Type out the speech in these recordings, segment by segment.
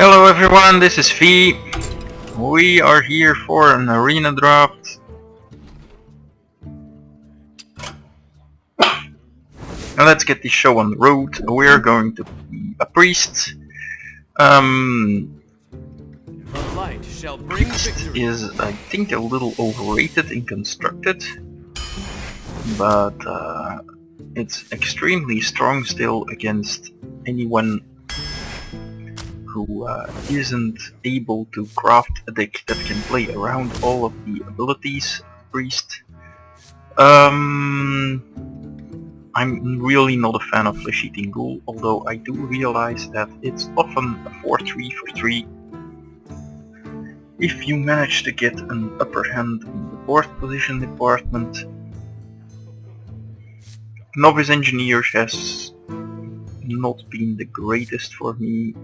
Hello everyone, this is V. We are here for an arena draft. Now let's get this show on the road. We're going to be a priest. The light shall bring Priest victory. is, I think, a little overrated in constructed, but it's extremely strong still against anyone who isn't able to craft a deck that can play around all of the abilities of Priest. I'm really not a fan of Flesh Eating Ghoul, although I do realize that it's often a 4-3 for 3. If you manage to get an upper hand in the board position department. Novice Engineer has not been the greatest for me.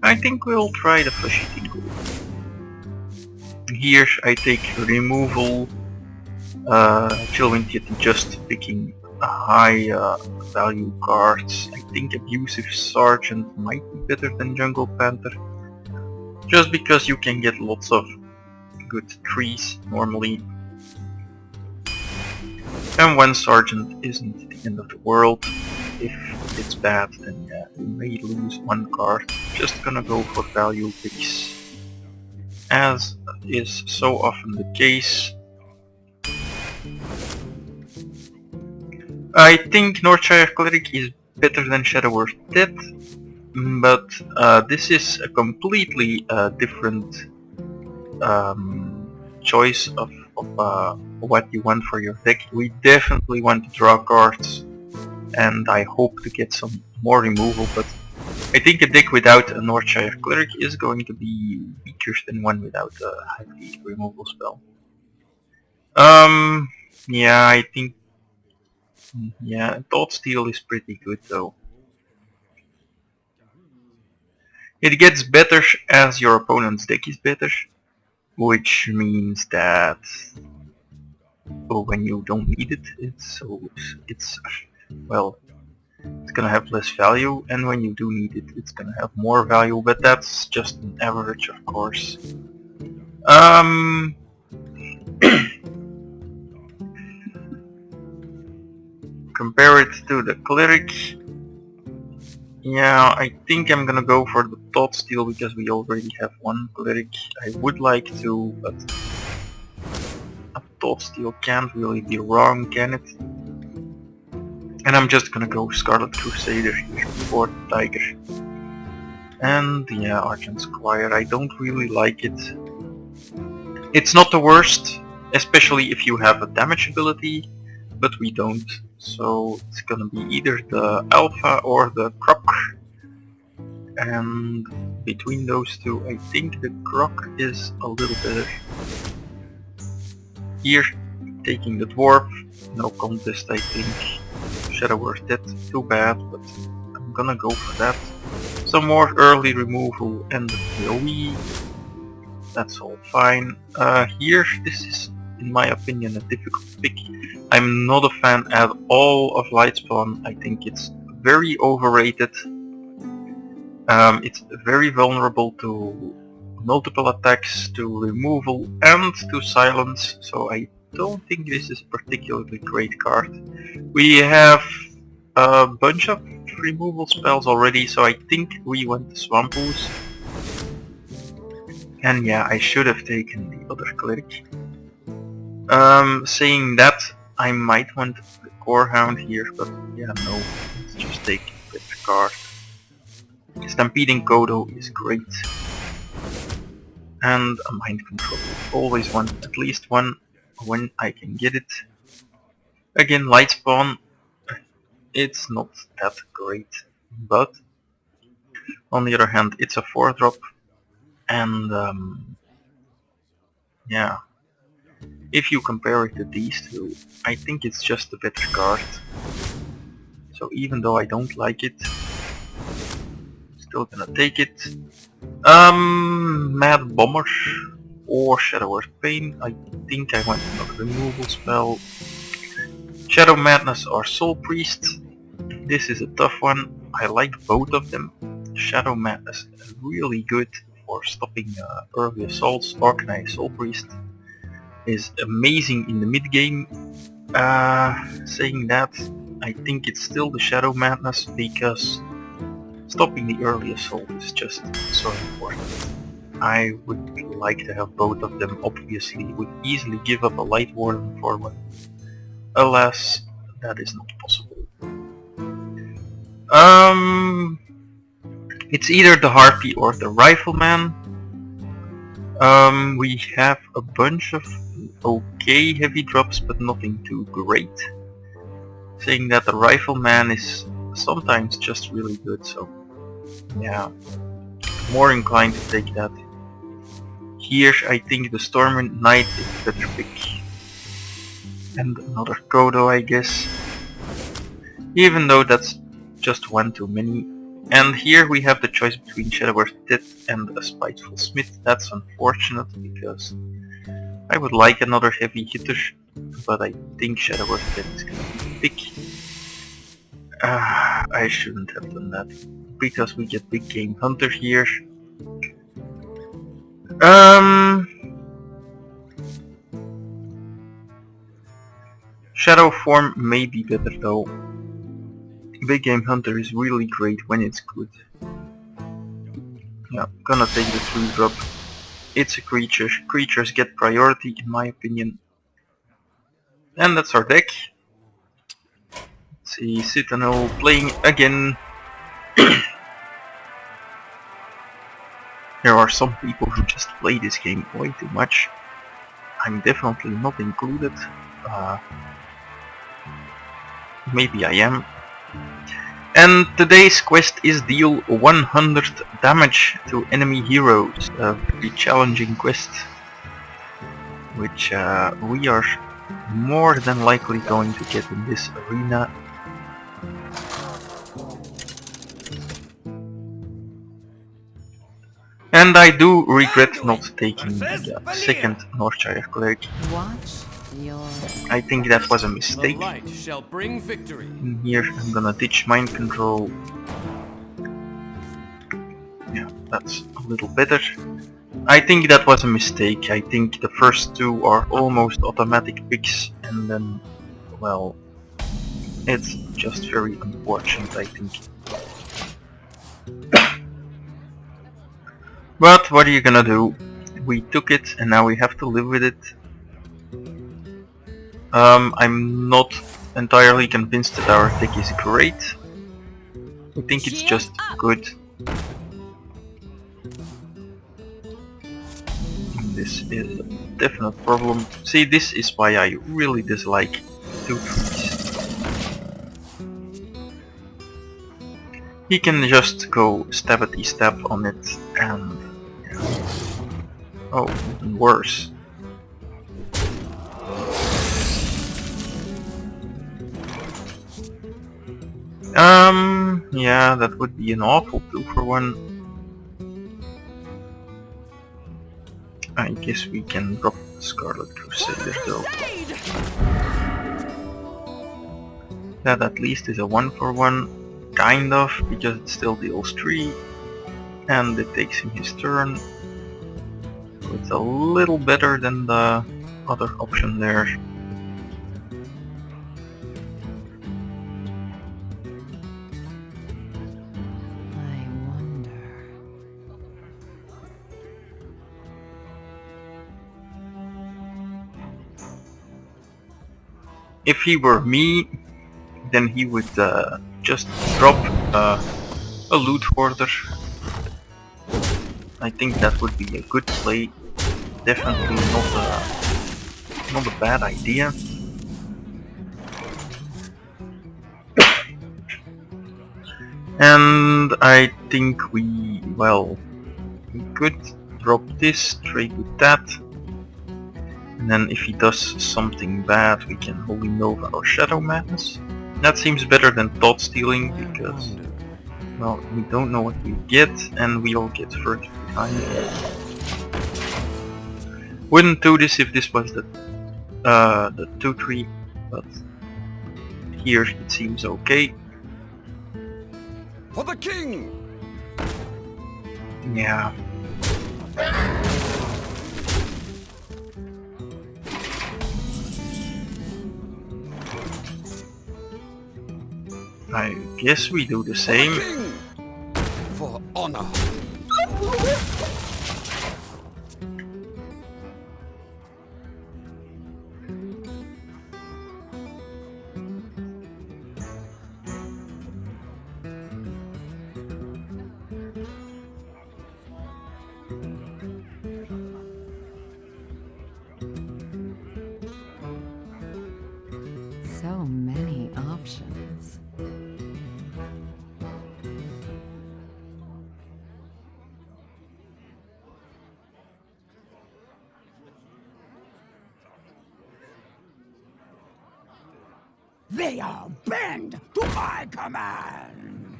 I think we'll try the Flesh Eating Ghoul. Here I take removal, chilling it just picking high value cards. I think Abusive Sergeant might be better than Jungle Panther, just because you can get lots of good trees normally. And one Sergeant isn't the end of the world. If it's bad, then yeah, you may lose one card. Just gonna go for value picks, as is so often the case. I think Northshire Cleric is better than Shadow Earth Death, but this is a completely different choice of what you want for your deck. We definitely want to draw cards, and I hope to get some more removal, but I think a deck without a Northshire Cleric is going to be weaker than one without a heavy removal spell. Yeah, I think Thought Steal is pretty good though. It gets better as your opponent's deck is better, which means that when you don't need it, it's gonna have less value, and when you do need it, it's gonna have more value, but that's just an average, of course. Compare it to the Cleric. Yeah, I think I'm gonna go for the Thought Steal because we already have one Cleric. I would like to, but a Thought Steal can't really be wrong, can it? And I'm just gonna go Scarlet Crusader here for Tiger. And yeah, Argent Squire, I don't really like it. It's not the worst, especially if you have a damage ability, but we don't. So it's gonna be either the Alpha or the Croc. And between those two, I think the Croc is a little better. Here, taking the Dwarf, no contest I think. Shadow Earth Death, too bad, but I'm gonna go for that. Some more early removal and the AoE, that's all fine. Here, this is in my opinion a difficult pick. I'm not a fan at all of Lightspawn. I think it's very overrated. It's very vulnerable to multiple attacks, to removal and to silence, so I don't think this is a particularly great card. We have a bunch of removal spells already, so I think we want the Swamp Ooze. And yeah, I should have taken the other Cleric. Saying that, I might want the Corehound here, but yeah, no, let's just take a better card. Stampeding Kodo is great. And a Mind Control. Always want at least one when I can get it. Again, Lightspawn, it's not that great, but on the other hand, it's a 4-drop, and yeah, if you compare it to these two, I think it's just a better card. So even though I don't like it, I'm still gonna take it. Mad Bomber or Shadow Earth Pain. I think I want another removal spell. Shadow Madness or Soul Priest. This is a tough one. I like both of them. Shadow Madness is really good for stopping early assaults. Organized Soul Priest is amazing in the mid game. Saying that, I think it's still the Shadow Madness because stopping the early assault is just so important. I would like to have both of them. Obviously would easily give up a Light Warden for one. Alas, that is not possible. It's either the Harpy or the Rifleman. We have a bunch of okay heavy drops, but nothing too great. Saying that the Rifleman is sometimes just really good, so yeah, more inclined to take that. Here I think the Storm Knight is a better pick. And another Kodo, I guess. Even though that's just one too many. And here we have the choice between Shadowverse Death and a Spiteful Smith. That's unfortunate because I would like another heavy hitter, but I think Shadowverse Death is going to be big. I shouldn't have done that because we get Big Game Hunter here. Shadow Form may be better though. Big Game Hunter is really great when it's good. Yeah, gonna take the 3-drop. It's a creature. Creatures get priority in my opinion. And that's our deck. Let's see, Citadel playing again. There are some people who just play this game way too much. I'm definitely not included. Maybe I am. And today's quest is deal 100 damage to enemy heroes. A very challenging quest, which we are more than likely going to get in this arena. And I do regret not taking the second Northshire Cleric. I think that was a mistake. In here I'm gonna ditch Mind Control. Yeah, that's a little better. I think that was a mistake. I think the first two are almost automatic picks and then, well, it's just very unfortunate, I think. But what are you gonna do? We took it and now we have to live with it. I'm not entirely convinced that our deck is great. I think it's just good. This is a definite problem. See, this is why I really dislike 2-3s. He can just go stabbity stab on it and... yeah. Oh, even worse. Yeah, that would be an awful 2-for-1. I guess we can drop the Scarlet Crusader though. That at least is a 1-for-1, kind of, because it still deals 3, and it takes him his turn. So it's a little better than the other option there. If he were me, then he would just drop a loot hoarder. I think that would be a good play. Definitely not a bad idea. And I think we could drop this, trade with that. And then if he does something bad, we can Holy Nova or Shadow Madness. That seems better than Thought Stealing, because, well, we don't know what we get, and we all get further behind. Wouldn't do this if this was the 2-3, but here it seems okay. For the king! Yeah. I guess we do the same. For honor. So many options. They are bend to my command!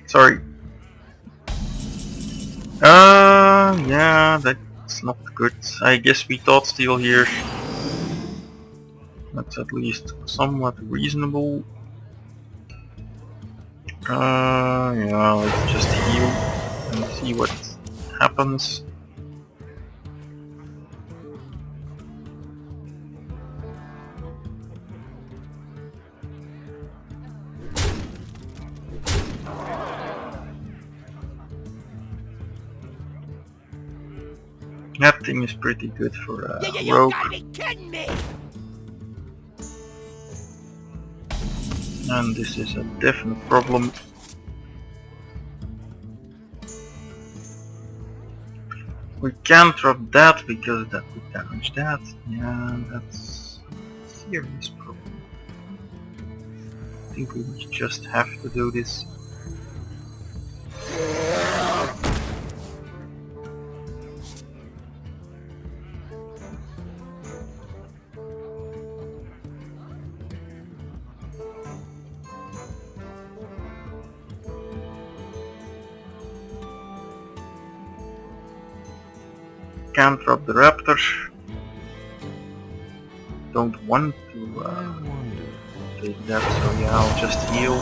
Sorry. Yeah, that's not good. I guess we thought steal here. That's at least somewhat reasonable. Yeah, let's just heal and see what happens. That thing is pretty good for a You rogue, gotta be kidding me! and this is a definite problem. We can't drop that because that would damage that. Yeah, that's a serious problem. I think we just have to do this. Can't drop the raptor. Don't want to take that, so yeah, I'll just heal.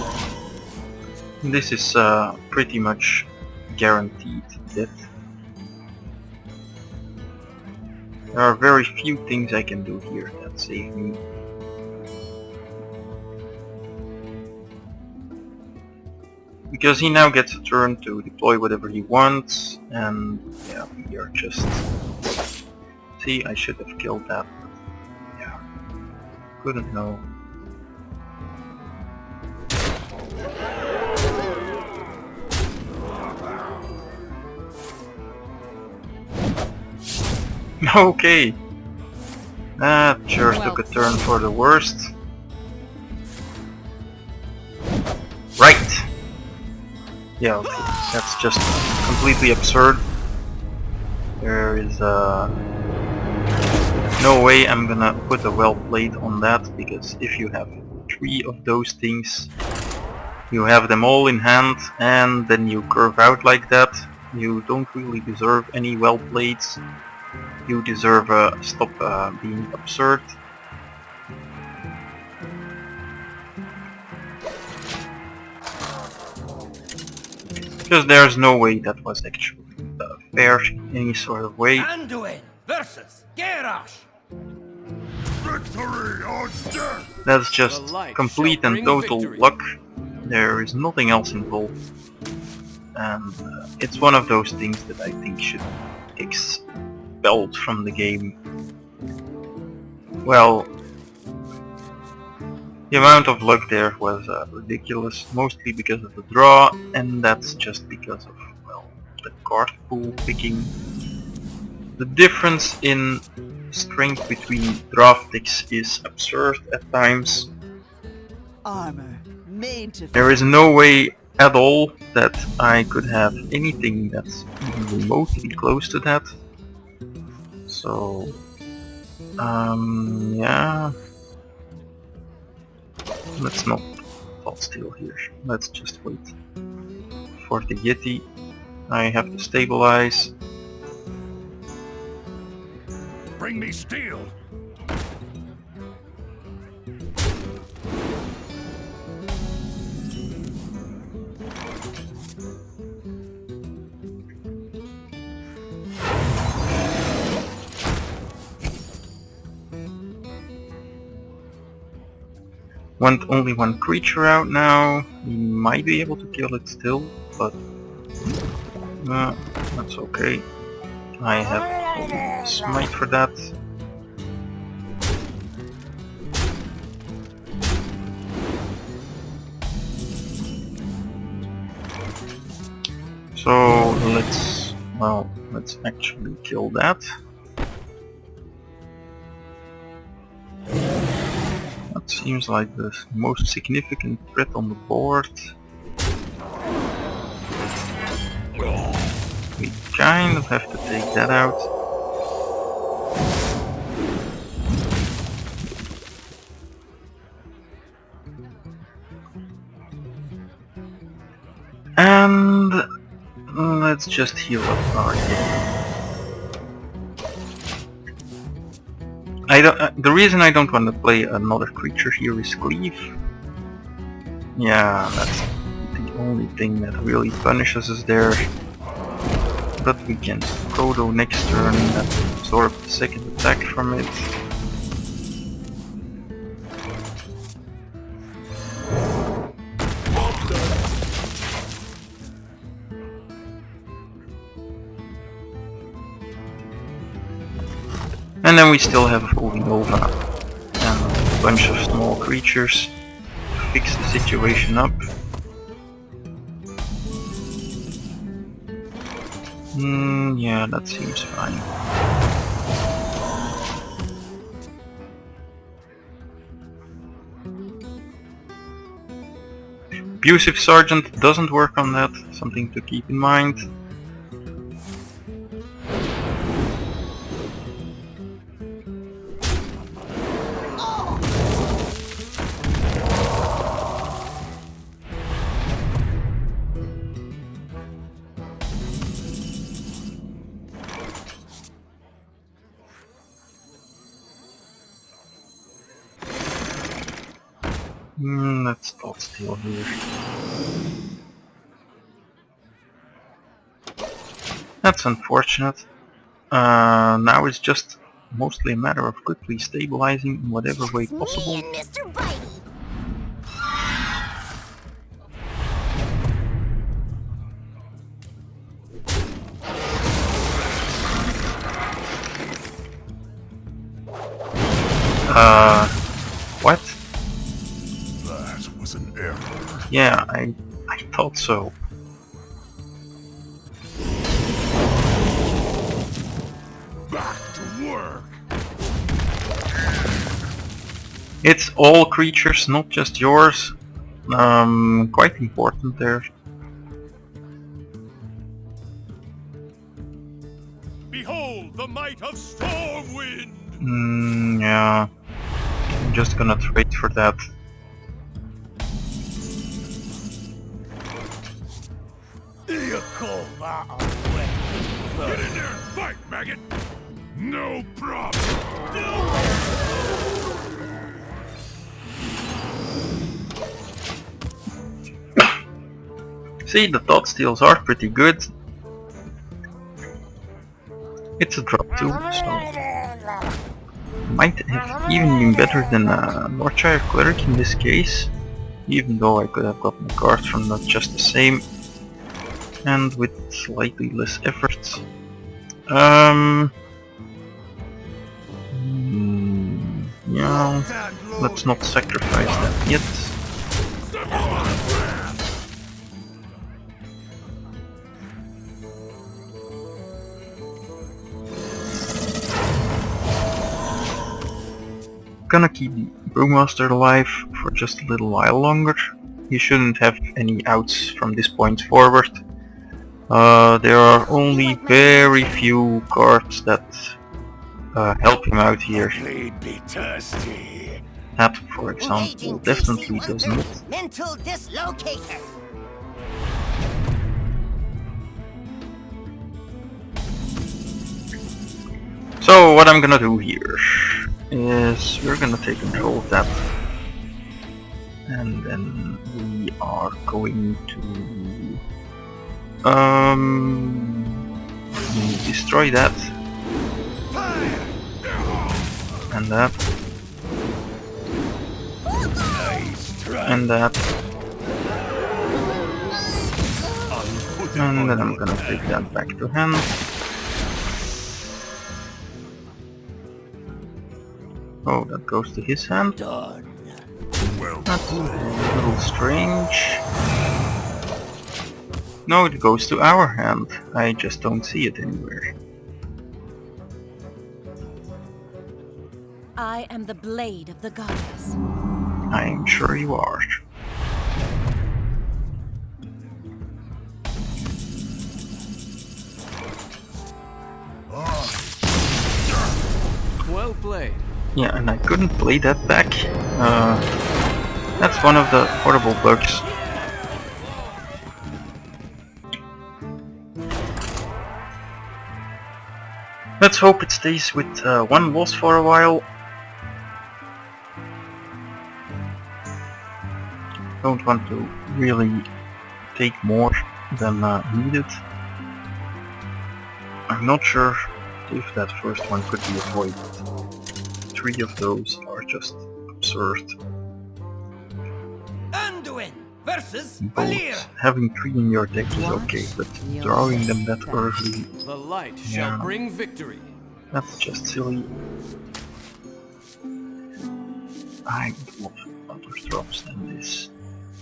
This is pretty much guaranteed death. There are very few things I can do here that save me. Because he now gets a turn to deploy whatever he wants, and yeah, we are just... See, I should have killed that, but yeah, couldn't know. Okay, that sure took a turn for the worst. Right! Yeah, okay, that's just completely absurd. There is no way I'm gonna put a well played on that, because if you have 3 of those things, you have them all in hand, and then you curve out like that, you don't really deserve any well plays. You deserve stop being absurd. Because there's no way that was actually fair in any sort of way. Anduin versus Garrosh! Victory or death! That's just complete and total luck. There is nothing else involved. And it's one of those things that I think should be expelled from the game. Well, the amount of luck there was ridiculous, mostly because of the draw, and that's just because of, well, the card pool picking. The difference in strength between draft picks is absurd at times. Armor made to There is no way at all that I could have anything that's even remotely close to that. So, yeah. Let's not hold still here. Let's just wait for the Yeti. I have to stabilize. Bring me steel! Want only one creature out now. We might be able to kill it still, but that's okay. I have smite for that. So let's actually kill that. That seems like the most significant threat on the board. We kind of have to take that out. And let's just heal up our game. The reason I don't want to play another creature here is Cleave. Yeah, that's the only thing that really punishes us there. But we can Kodo next turn and absorb the second attack from it. And then we still have a full Nova and a bunch of small creatures to fix the situation up. Yeah, that seems fine. Abusive Sergeant doesn't work on that, something to keep in mind. Let's stop still here. That's unfortunate. Now it's just mostly a matter of quickly stabilizing in whatever way possible. Me and Mr. Bitey. What? That was an error. Yeah, I thought so. Back to work. It's all creatures, not just yours. Quite important there. Behold the might of Stormwind. Yeah. I'm just gonna trade for that. You call that a way? Get in there and fight, maggot. No problem. See, the thought steals are pretty good. It's a drop too, so might have even been better than Northshire Cleric in this case, even though I could have gotten cards from not just the same, and with slightly less effort. Yeah, let's not sacrifice that yet. Gonna keep the Brewmaster alive for just a little while longer. He shouldn't have any outs from this point forward. There are only very few cards that help him out here. He'd be thirsty. That, for example, Engaging definitely DC does not. weapons. Mental dislocator. So what I'm gonna do here is we're gonna take control of that, and then we are going to destroy that and that. and that. And then I'm gonna take that back to hand. Oh, that goes to his hand. That's a little strange. No, it goes to our hand. I just don't see it anywhere. I am the blade of the goddess. I'm sure you are. Well played. Yeah, and I couldn't play that back. That's one of the horrible bugs. Let's hope it stays with one loss for a while. Don't want to really take more than needed. I'm not sure if that first one could be avoided. 3 of those are just absurd. Anduin versus Both Valir. having 3 in your deck is okay, but drawing them that early, The light Yeah. shall bring victory. that's just silly. I would love other drops than this.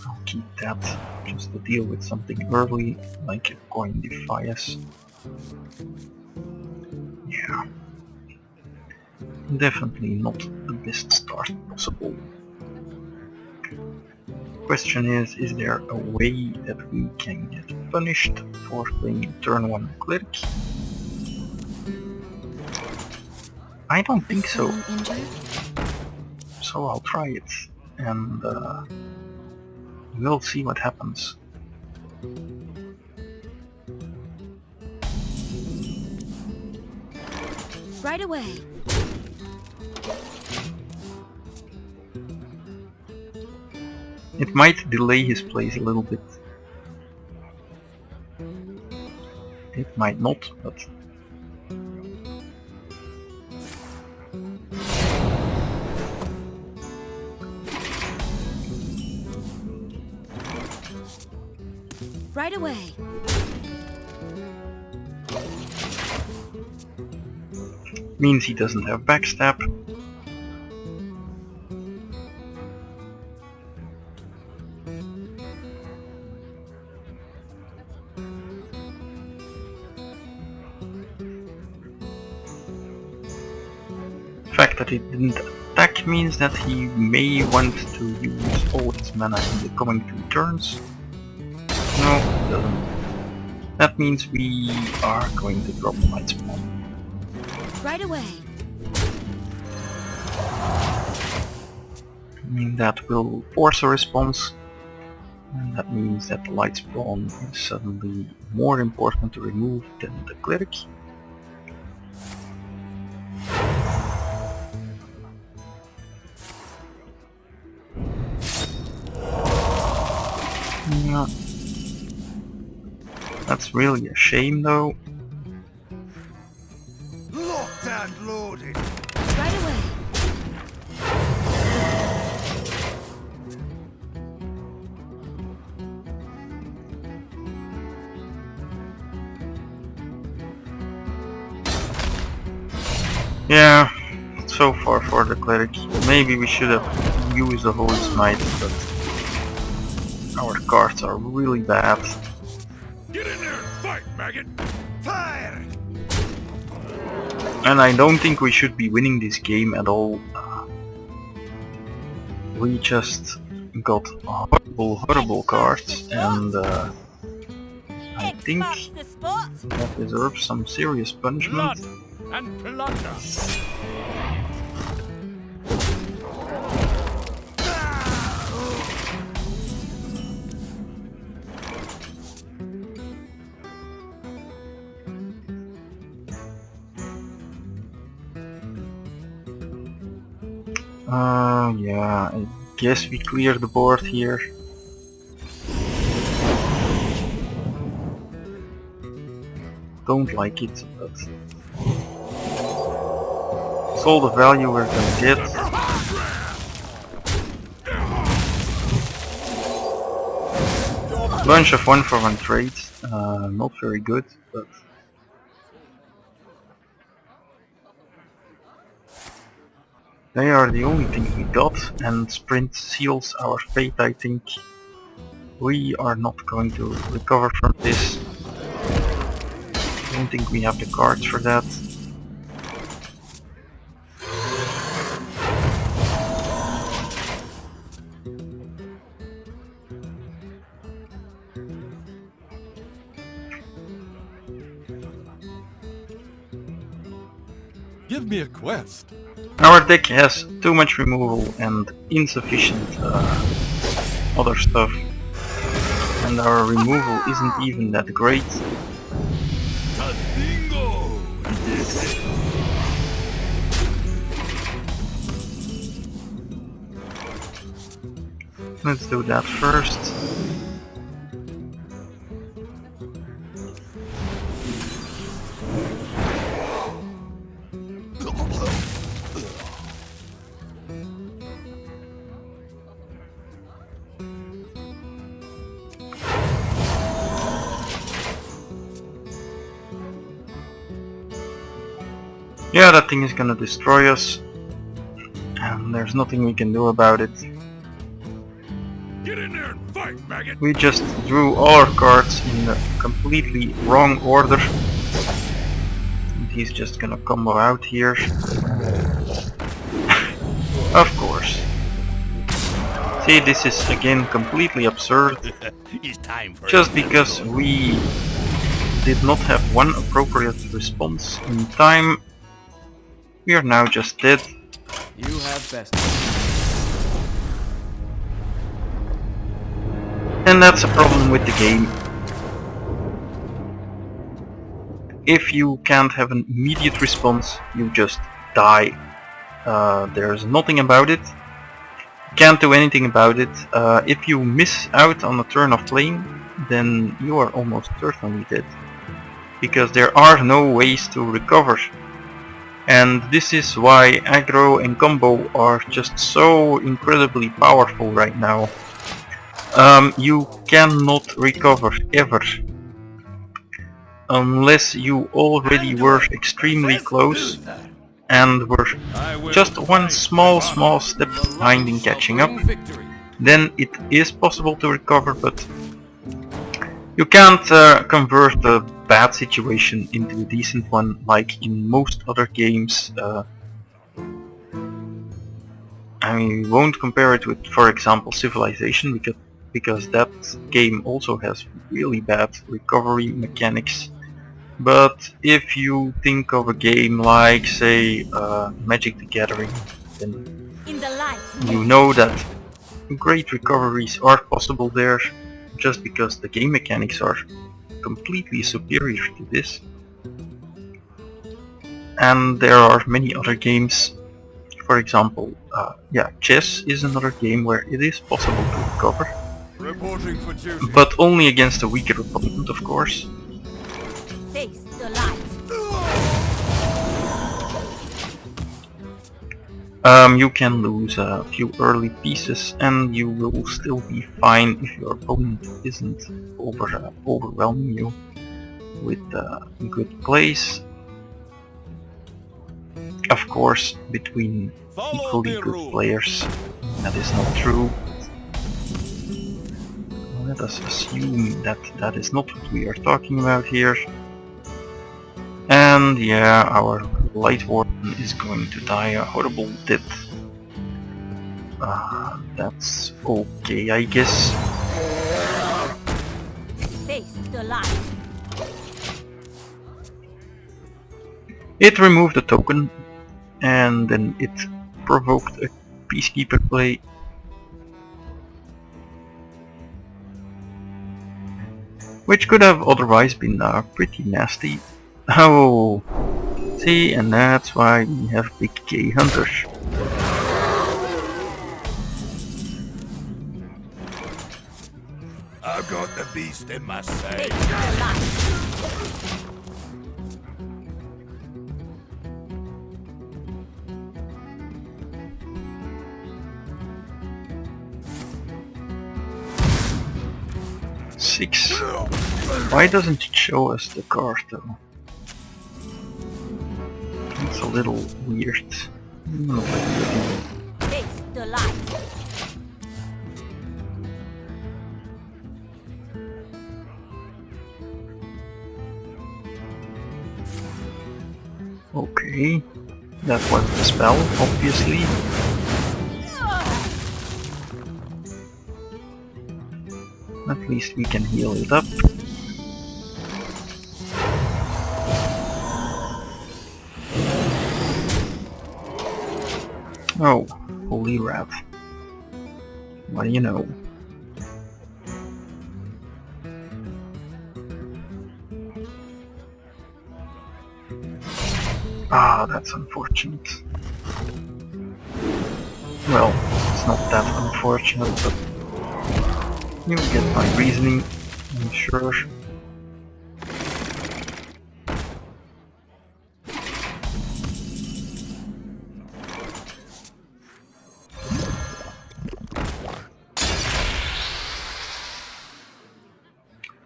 I'll keep that just to deal with something early, like a coin Defias. Yeah. Definitely not the best start possible. Question is there a way that we can get punished for playing turn 1 cleric? I don't think so, so I'll try it, and we'll see what happens. Right away. It might delay his plays a little bit. It might not, but... Right away. means he doesn't have backstab. The fact that he didn't attack means that he may want to use all his mana in the coming 2 turns. No, he doesn't. That means we are going to drop Light Spawn. Right away. That will force a response, and that means that the Light Spawn is suddenly more important to remove than the Cleric. Yeah. That's really a shame though. Locked and loaded. Right away. Yeah, so far for the Cleric. Maybe we should have used the Holy Smite, but our cards are really bad. Get in there and fight, maggot! Fire! And I don't think we should be winning this game at all. We just got horrible cards, and I think Marks the spot. that deserves some serious punishment. Blood and plunder! Yeah, I guess we clear the board here. Don't like it, but it's all the value we're gonna get. Bunch of 1-for-1 trades, not very good, but they are the only things we got, and sprint seals our fate, I think. We are not going to recover from this. I don't think we have the cards for that. Give me a quest. Our deck has too much removal and insufficient other stuff. And our removal isn't even that great. Tastingo! Let's do that first. Yeah, that thing is gonna destroy us, and there's nothing we can do about it. Get in there and fight, maggot! We just drew all our cards in a completely wrong order. And he's just gonna combo out here. Of course. See, this is again completely absurd. It's time for Just because we did not have one appropriate response in time, we are now just dead. You have best. And that's a problem with the game. If you can't have an immediate response, you just die. There's nothing about it. Can't do anything about it. If you miss out on a turn of playing, then you are almost certainly dead. Because there are no ways to recover. And this is why aggro and combo are just so incredibly powerful right now. You cannot recover ever. Unless you already were extremely close and were just one small step behind in catching up. Then it is possible to recover, but you can't convert a bad situation into a decent one like in most other games. I mean, we won't compare it with, for example, Civilization, because that game also has really bad recovery mechanics. But if you think of a game like, say, Magic the Gathering, then In the light. you know that great recoveries are possible there, just because the game mechanics are completely superior to this. And there are many other games, for example, chess is another game where it is possible to recover, Reporting for duty. but only against a weaker opponent, of course. Face the light. You can lose a few early pieces and you will still be fine if your opponent isn't overwhelming you with good plays. Of course, between equally good players, that is not true. Let us assume that that is not what we are talking about here. And yeah, our Light Warden is going to die a horrible death. That's okay, I guess. Face the light. It removed a token, and then it provoked a Peacekeeper play. Which could have otherwise been pretty nasty. Oh, see, and that's why we have big K hunters. I've got the beast in my sight. Face the light. 6. Why doesn't it show us the card though? It's a little weird. No, Face the light. okay, that was the spell, obviously. At least we can heal it up. Oh, holy rat. What do you know? Ah, that's unfortunate. Well, it's not that unfortunate, but you get my reasoning, I'm sure.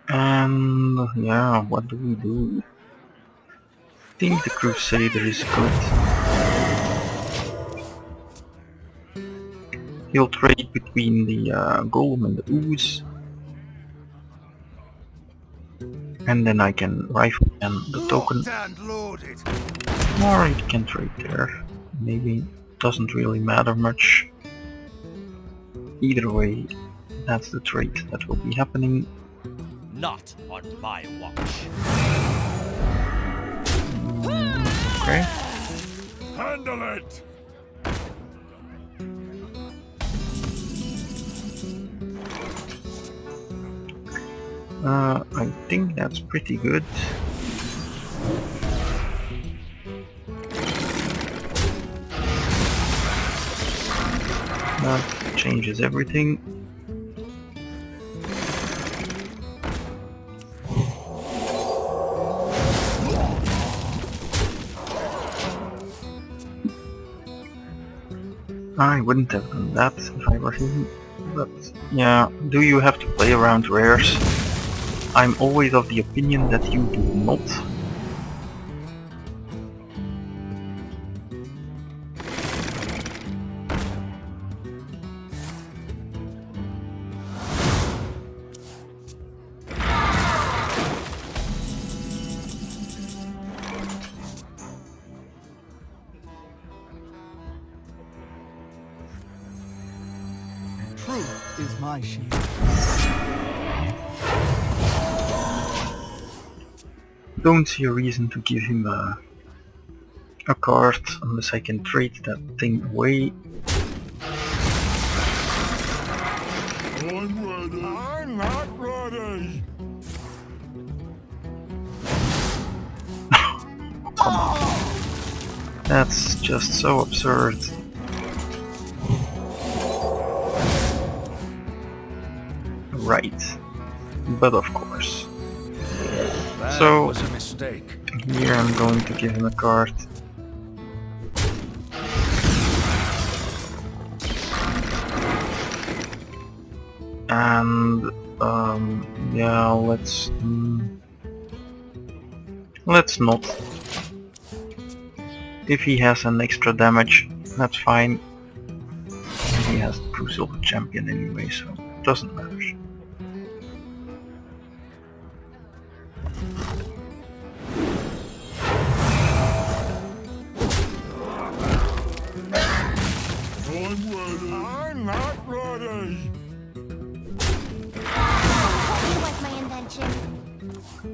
And yeah, what do we do? I think the Crusader is good. He'll trade between the Golem and the Ooze. And then I can rifle and the token. Locked and loaded. Or it can trade there. Maybe doesn't really matter much. Either way, that's the trade that will be happening. Not on my watch. Okay. Handle it! I think that's pretty good. That changes everything. I wouldn't have done that if I were him, but yeah, do you have to play around rares? I'm always of the opinion that you do not. Truth is my shield. Don't see a reason to give him a card unless I can trade that thing away. I'm ready. I'm not ready. That's just so absurd. Right, but of course. That So was a mistake. here I'm going to give him a card. And yeah, let's not. If he has an extra damage, that's fine. He has the Crucible Champion anyway, so it doesn't matter. I'm not ready. What was my invention?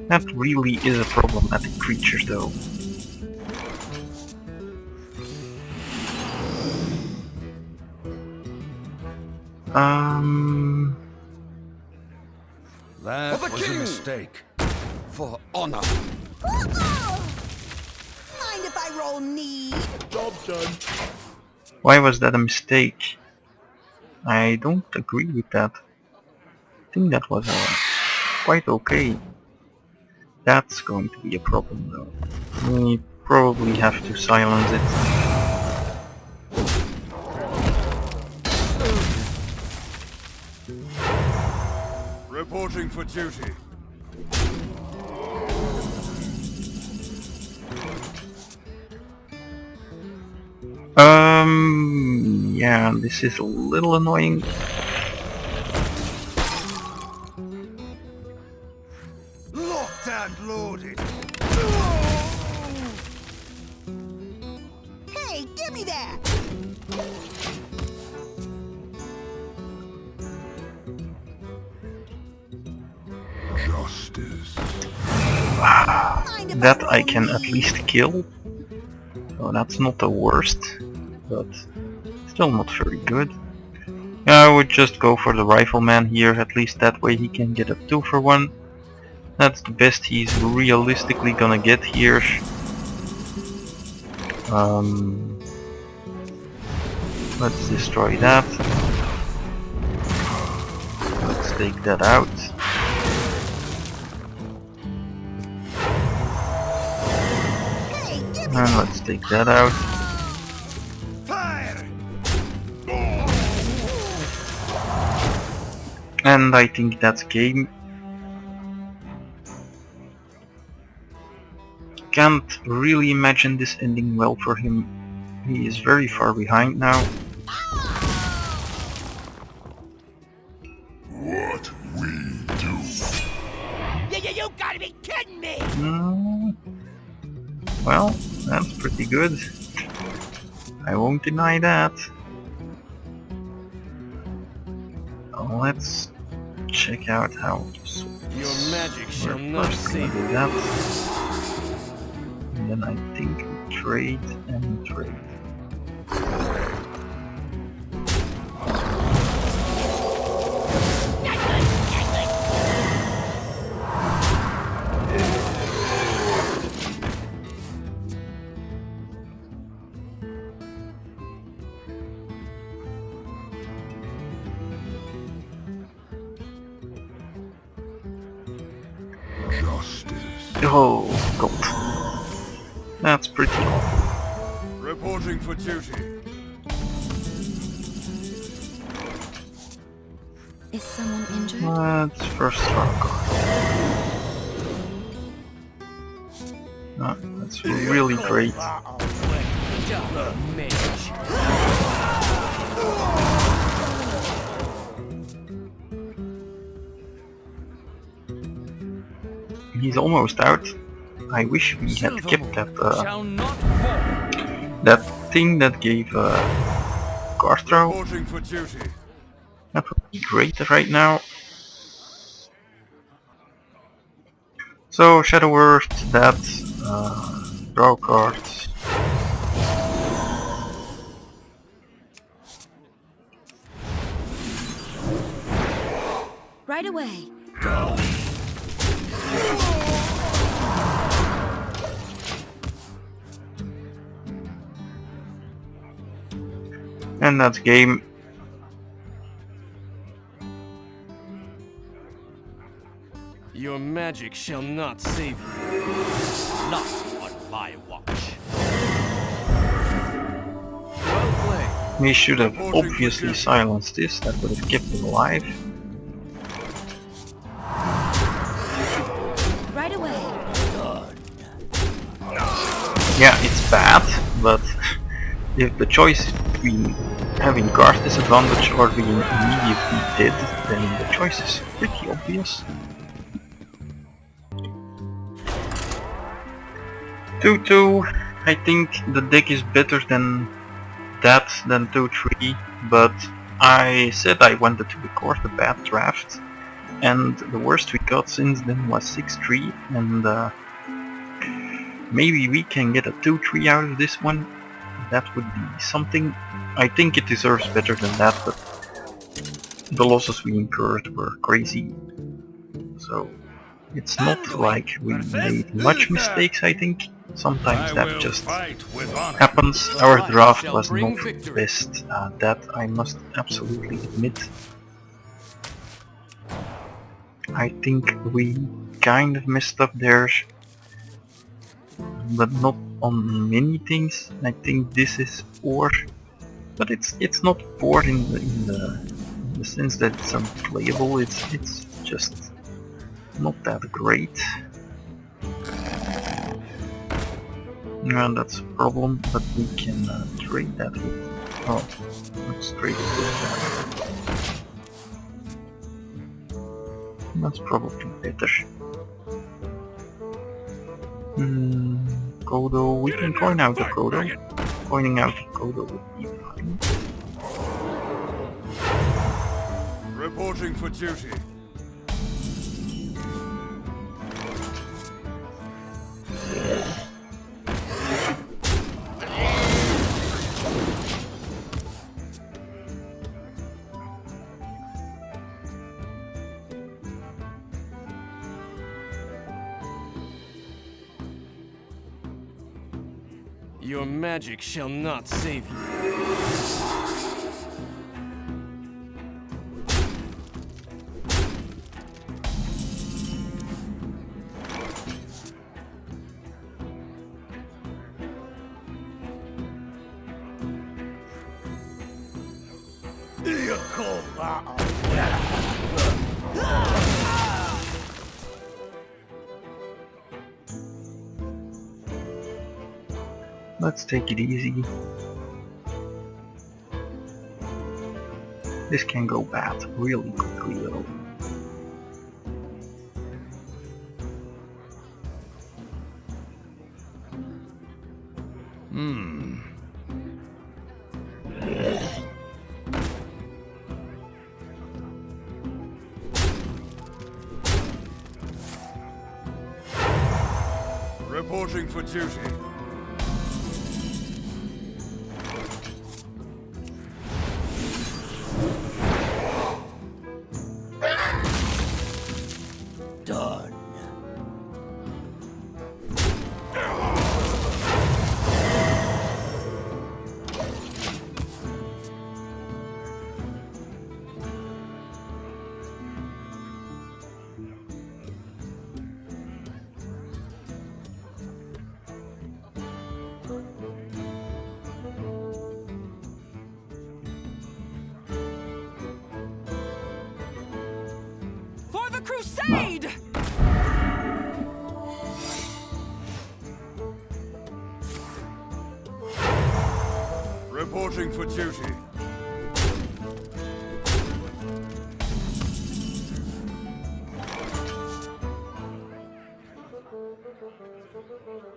That really is a problematic creature though. That was a mistake. For honor. Mind if I roll need? Job done. Why was that a mistake? I don't agree with that. I think that was quite okay. That's going to be a problem though. We probably have to silence it. Reporting for duty. Yeah, this is a little annoying. Locked and loaded. Hey, give me that! Justice. Mind if That I roll can at me? least kill. So that's not the worst, but still not very good. I would just go for the rifleman here, at least that way he can get a 2-for-1. That's the best he's realistically gonna get here. Let's destroy that. Let's take that out. Hey, give me And that! let's take that out. Fire! And I think that's game. Can't really imagine this ending well for him. He is very far behind now. What we do. You gotta be kidding me! Well, that's pretty good. I won't deny that. Let's check out how this works. Your magic shall We're not first gonna save do you. that. And then I think we trade and trade. Justice. Oh, God. That's pretty awful. Reporting for duty. Is someone injured? Let's first draw a card. No, that's really great. He's almost out. I wish we had kept that that thing that gave card throw. Reporting for duty. That would be great right now. So Shadow Earth, that, draw cards. Right away. And that's game. Your magic shall not save you. Not on my watch. Well played. We should have obviously silenced this, that would have kept him alive. Right away. Yeah, it's bad, but if the choice is between having card disadvantage or being immediately dead, then the choice is pretty obvious. 2-2, I think the deck is better than that, than 2-3, but I said I wanted to record the bad draft, and the worst we got since then was 6-3, and maybe we can get a 2-3 out of this one. That would be something. I think it deserves better than that, but the losses we incurred were crazy. So it's not like we made much mistakes, I think. Sometimes that just happens. Our draft was not the best, that I must absolutely admit. I think we kind of messed up there, but not on many things. I think this is poor, but it's not poor in the sense that it's unplayable. It's just Not that great. And that's a problem, but we can trade that with... Oh, let's trade it with that. That's probably better. Kodo, we can coin out the Kodo. Coining out the Kodo would be fine. Reporting for duty. Your magic shall not save you. You call that a Let's take it easy. This can go bad really quickly though. Reporting for duty. done. For the crusade! Reporting for duty.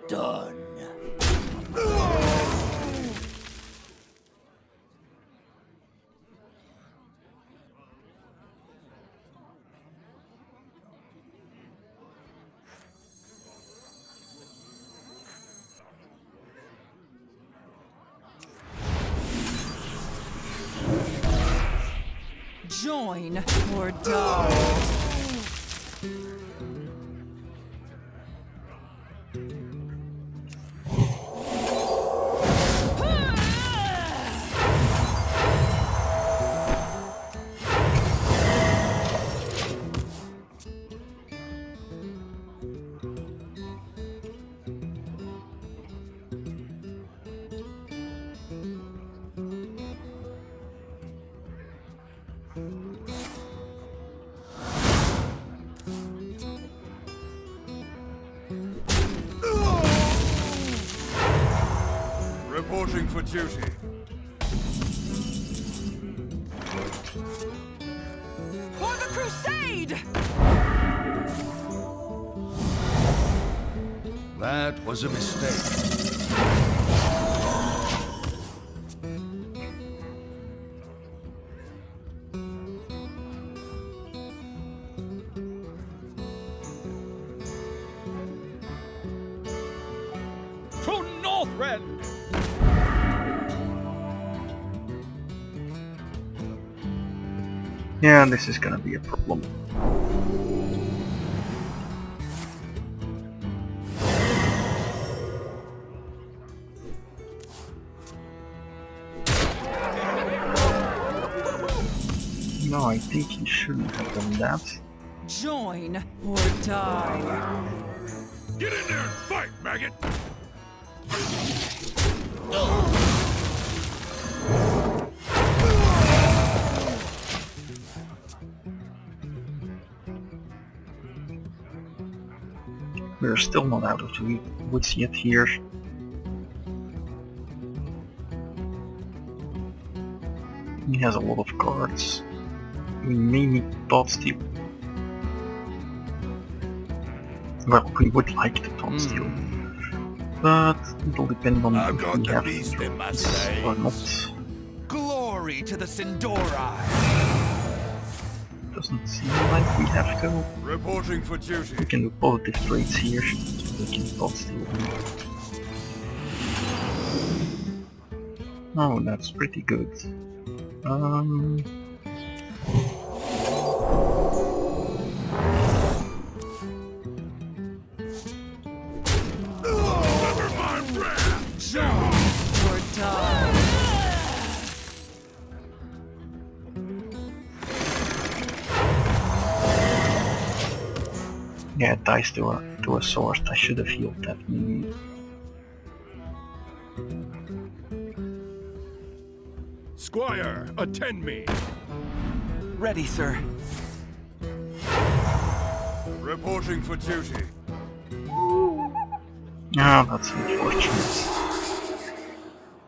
Done. Join or die. Reporting for duty. For the crusade! That was a mistake. To Northrend! Yeah, this is gonna be a problem. No, I think he shouldn't have done that. Join or die. Get in there and fight, maggot! We're still not out of the woods yet here. He has a lot of cards. We may need thought steal. Well, we would like to thought steal, but it'll depend on I've if got we the have beast in my this sights. or not. Glory to the Sindorai. Doesn't seem like we have to. Reporting for duty. We can do positive trades here, so we can thought steal him. Oh, that's pretty good. Never mind wrath. Join or die. Yeah, it dies to a sword. I should have healed that maybe. Squire, attend me. Ready, sir. Reporting for duty. Ah, that's unfortunate.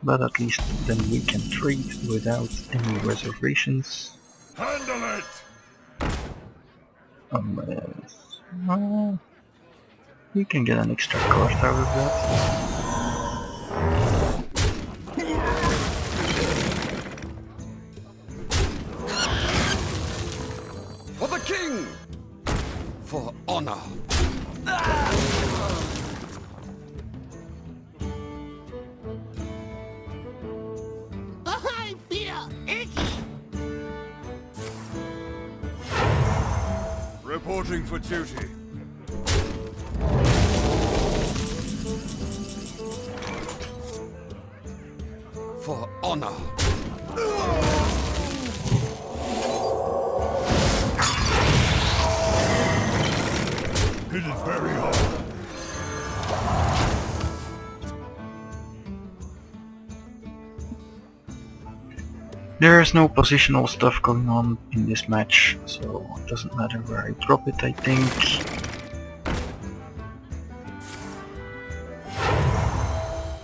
But at least then we can trade without any reservations. Handle it. Unless... we can get an extra card out of that. For the king! For honor! I feel icky. Reporting for duty. For honor! Hit it very hard. There's no positional stuff going on in this match, so it doesn't matter where I drop it, I think.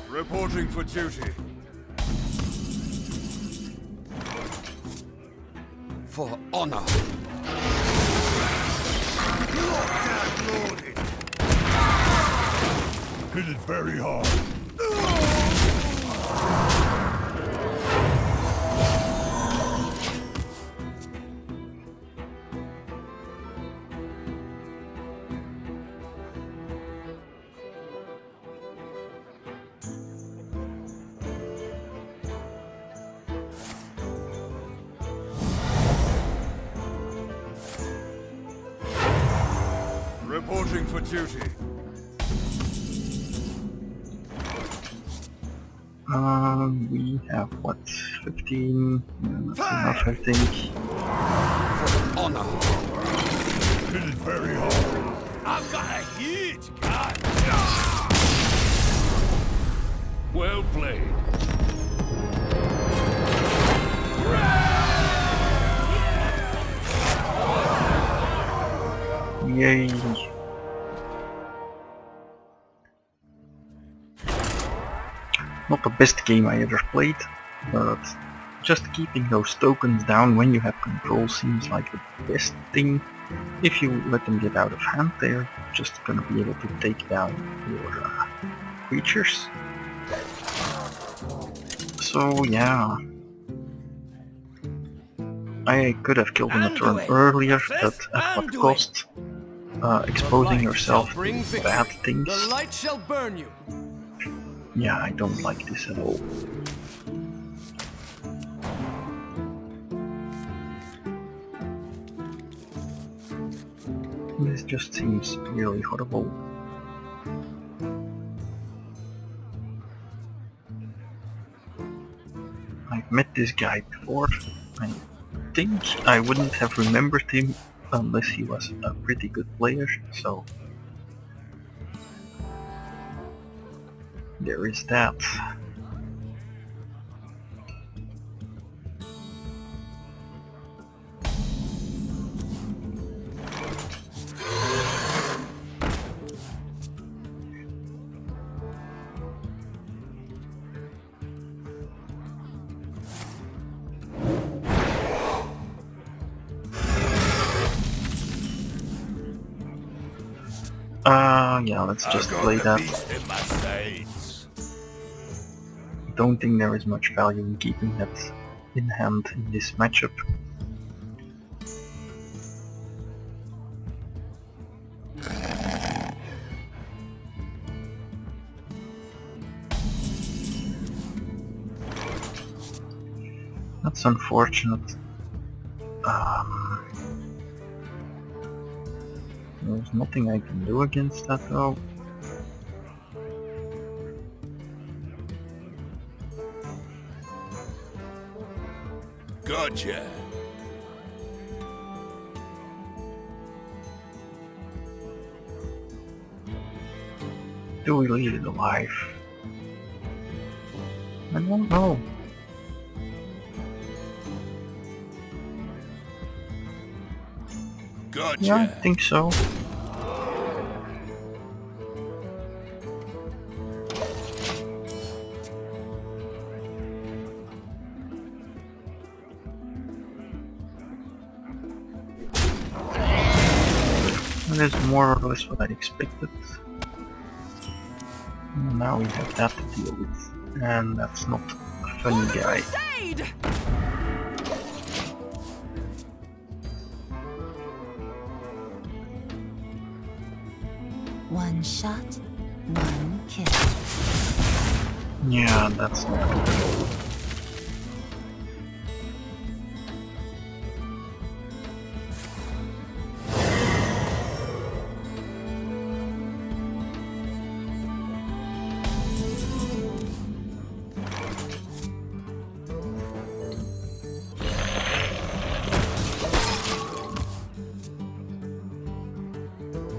Reporting for duty. For honor! Hit it very hard. Reporting for duty. We have what, 15? Yeah, that's enough, I think. For honor! Hit it very hard. I've got a huge gun. Well played. Yay! Not the best game I ever played, but just keeping those tokens down when you have control seems like the best thing. If you let them get out of hand, they're just gonna be able to take down your creatures. So yeah. I could have killed him a turn earlier, but at what cost? Exposing yourself to bad things. The light shall burn you! Yeah, I don't like this at all. This just seems really horrible. I've met this guy before. I think I wouldn't have remembered him unless he was a pretty good player, so there is that. Yeah, let's I just got play the that. beast in my sights. Don't think there is much value in keeping that in hand in this matchup. That's unfortunate. There's nothing I can do against that though. Gotcha. Do we leave it alive? I don't know. Gotcha. Yeah, I think so. That is more or less what I expected. Now we have that to deal with. And that's not a funny guy. Crusade! One shot, one kill. Yeah, that's not good at all.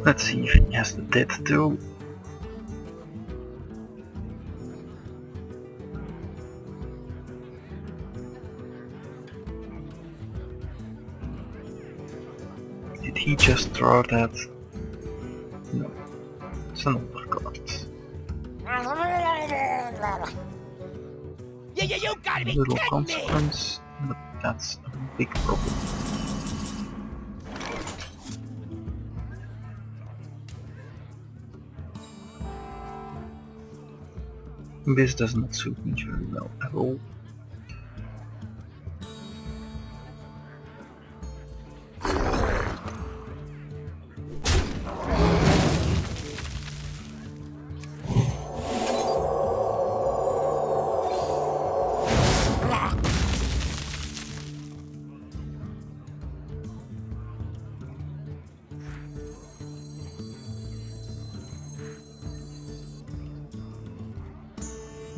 Let's see if he has the dead too. Did he just draw that? No. It's another card. You gotta be Little kidding me! consequence, but that's a big problem. This does not suit me very well at all.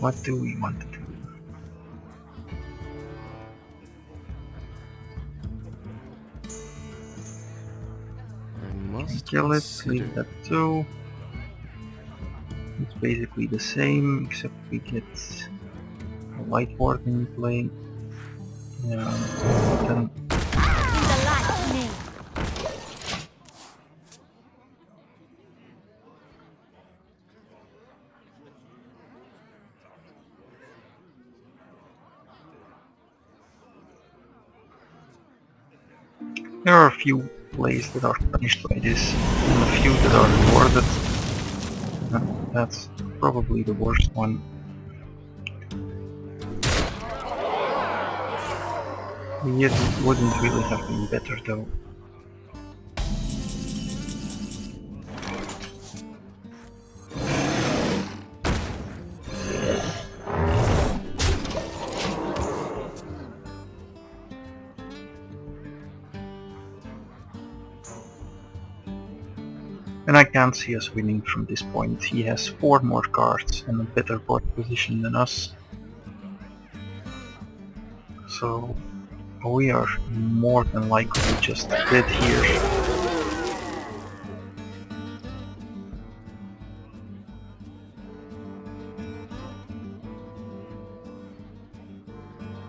What do we want to do? I must Kill it, consider. leave that too. It's basically the same, except we get a white board in play. Yeah, then The light's me. there are a few plays that are punished by this, and a few that are rewarded. And that's probably the worst one. Yet it wouldn't really have been better though. And I can't see us winning from this point. He has 4 more cards and a better board position than us. So we are more than likely just dead here.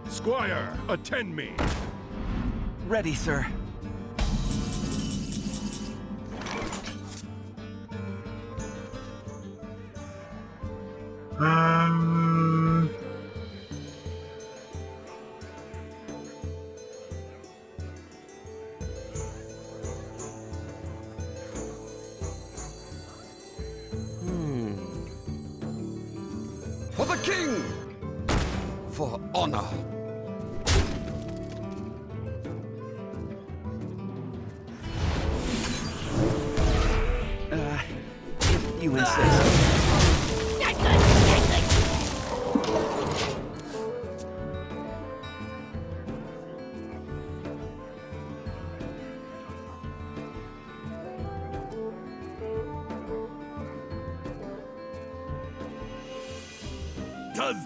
Squire, attend me. Ready, sir. Um, the king! For honor. If you insist.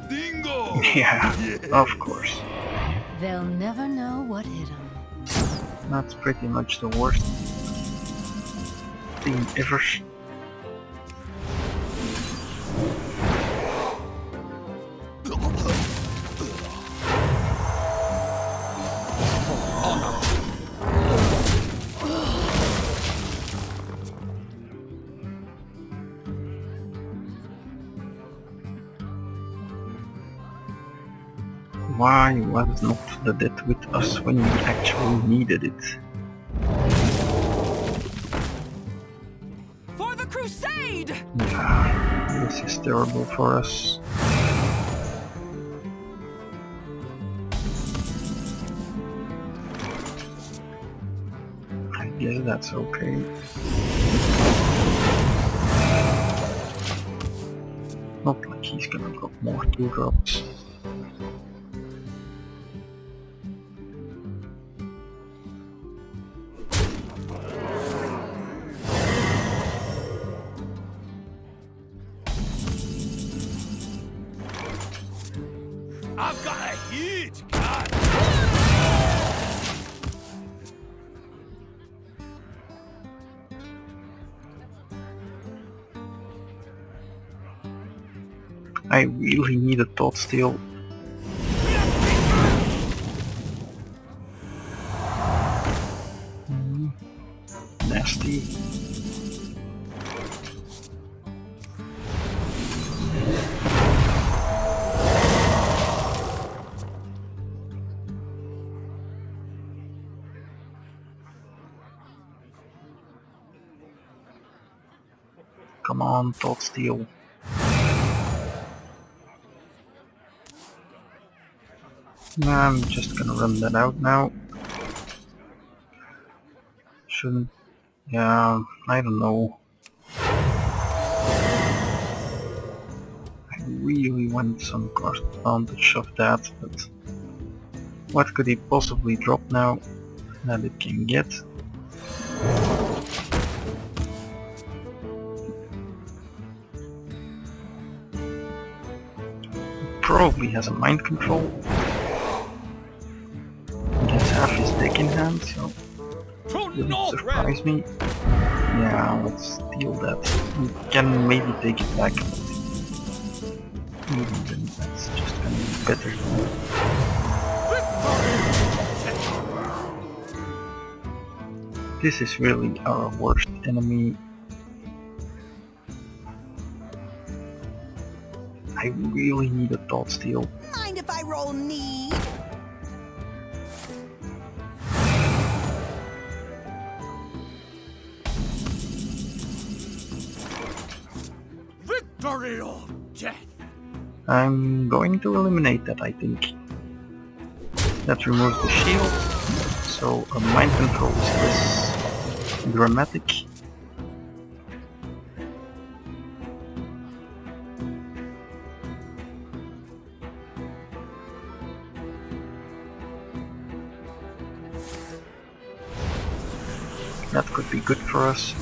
Dingo! Yeah, of course. They'll never know what hit them. That's pretty much the worst thing ever. Why was not the death with us when we actually needed it? For the crusade! Yeah, this is terrible for us. I guess that's okay. Not like he's gonna drop more 2-drops. I've got a huge card. I really need a thought steal. Nasty. Come on, thought steal. Nah, I'm just gonna run that out now. Shouldn't... yeah, I don't know. I really want some cost advantage of that, but what could he possibly drop now that it can get? Probably has a mind control. He has half his deck in hand, so wouldn't surprise me. Yeah, let's steal that. We can maybe take it back, but even then that's just gonna be better. This is really our worst enemy. I really need a thought steal. Mind if I roll need? Victory or death. I'm going to eliminate that, I think. That removes the shield, so a mind control is less dramatic. That could be good for us,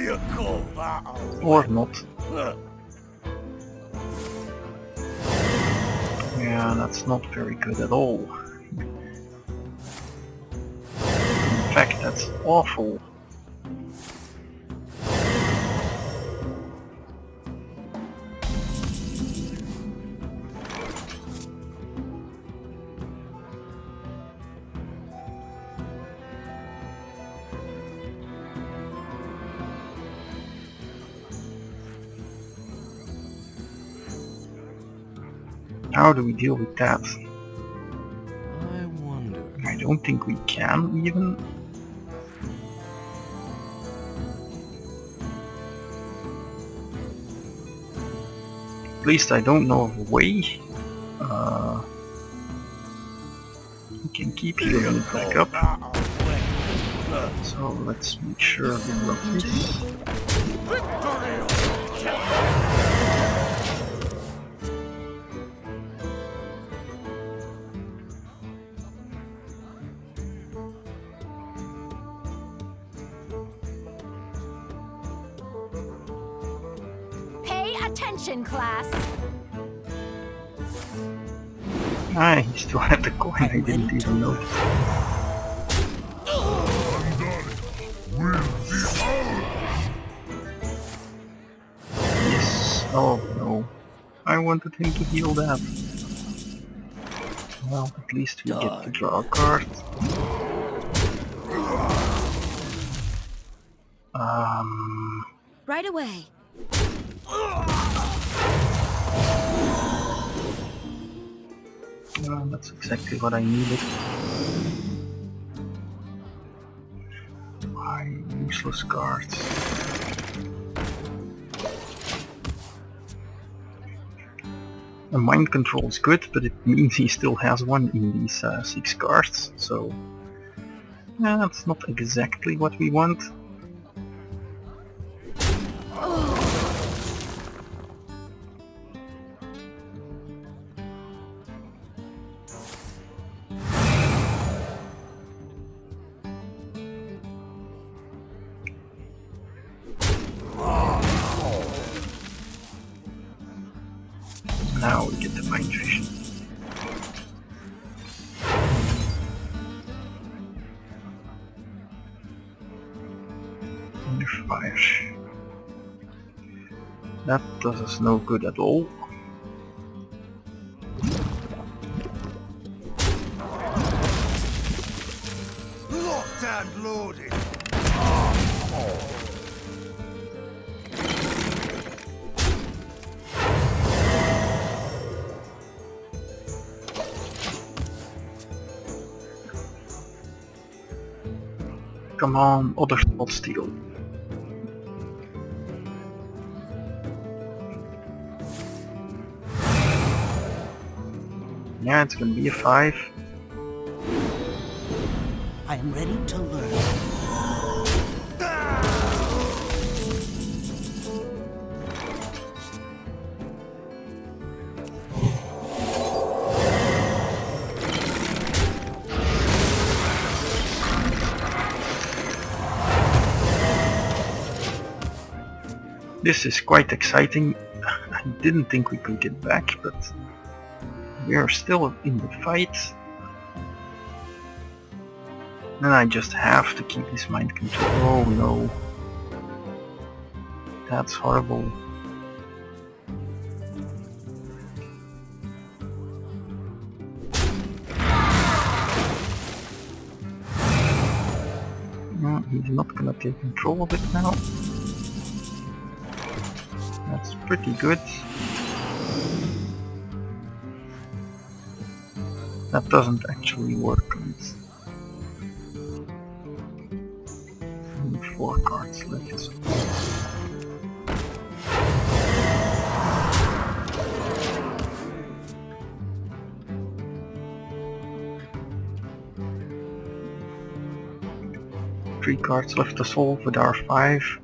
You call that a or not. Yeah, that's not very good at all. In fact, that's awful. How do we deal with that? I wonder. I don't think we can even. At least I don't know of a way. We can keep healing it back up. So let's make sure we block this. Pay attention, class. Ah, he still had the coin, I didn't even notice. Yes, oh no. I wanted him to heal that. Well, at least we get to draw a card. Right away. Well, that's exactly what I needed. Why useless cards? A mind control is good, but it means he still has one in these 6 cards, so that's not exactly what we want. Now we get the mind vision. Under fire. That does us no good at all. Locked and loaded. Come on, other spot steal. Yeah, it's gonna be a 5. I am ready to learn. This is quite exciting. I didn't think we could get back, but we are still in the fight. And I just have to keep this mind control. Oh no. That's horrible. No, he's not gonna take control of it now. That's pretty good. That doesn't actually work on it. Only 4 cards left. Three cards left to solve with our 5.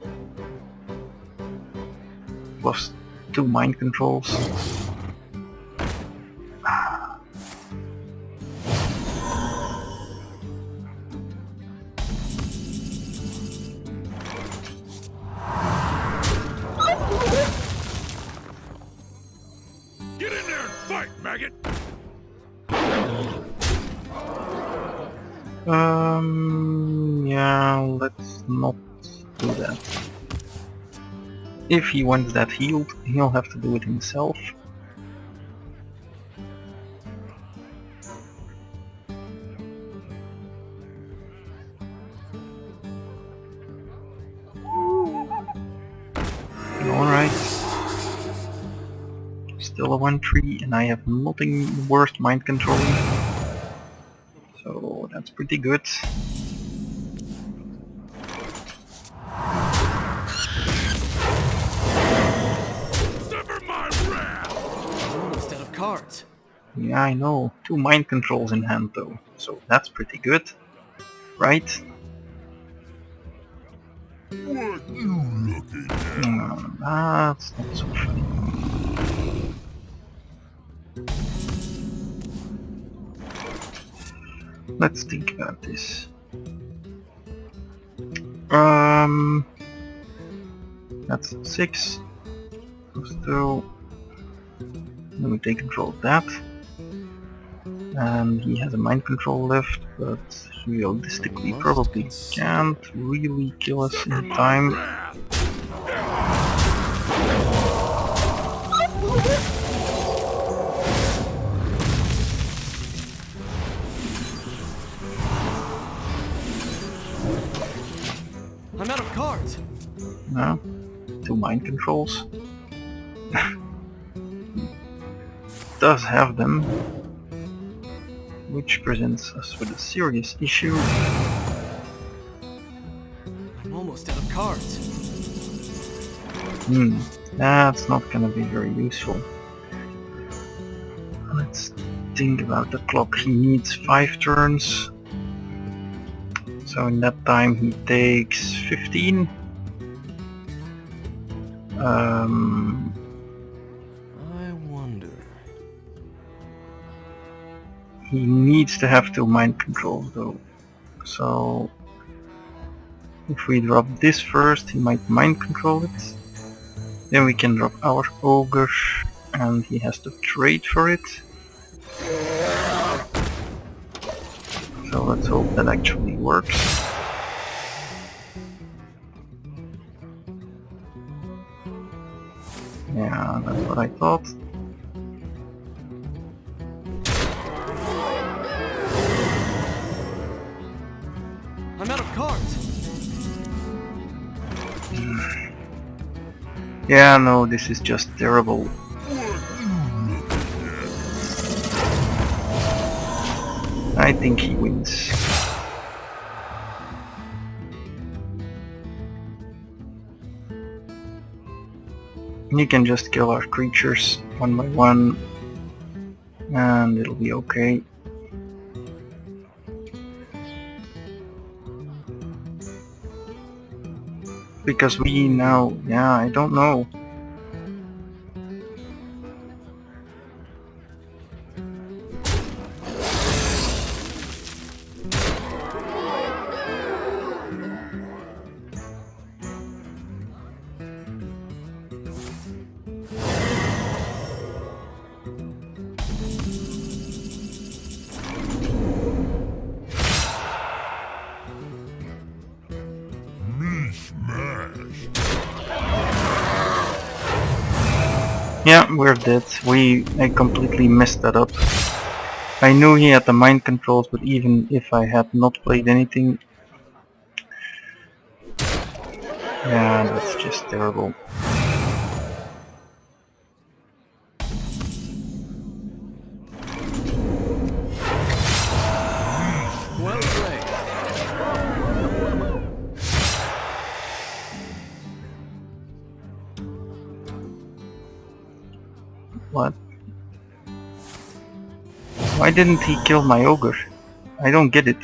Plus 2 mind controls. Get in there and fight, maggot! Yeah, let's not do that. If he wants that healed, he'll have to do it himself. Alright. Still a 1-3 and I have nothing worth mind controlling. So that's pretty good. Sever my wrath! Yeah, I know. 2 mind controls in hand though, so that's pretty good, right? What you looking at? That's not so funny. Let's think about this. That's 6. So then we take control of that. And he has a mind control left, but realistically probably can't really kill us in time. I'm out of cards. No, 2 mind controls. Does have them, which presents us with a serious issue. I'm almost out of cards. That's not gonna be very useful. Let's think about the clock. He needs 5 turns. So in that time he takes 15. I wonder. He needs to have 2 mind controls though. So if we drop this first, he might mind control it. Then we can drop our ogre and he has to trade for it. So let's hope that actually works. Yeah, that's what I thought. I'm out of cards. Yeah, no, this is just terrible. I think he wins. You can just kill our creatures one by one and it'll be okay. Because we now, yeah, I don't know. Yeah, we're dead. I completely messed that up. I knew he had the mind controls, but even if I had not played anything... Yeah, that's just terrible. Well played. What? Why didn't he kill my ogre? I don't get it.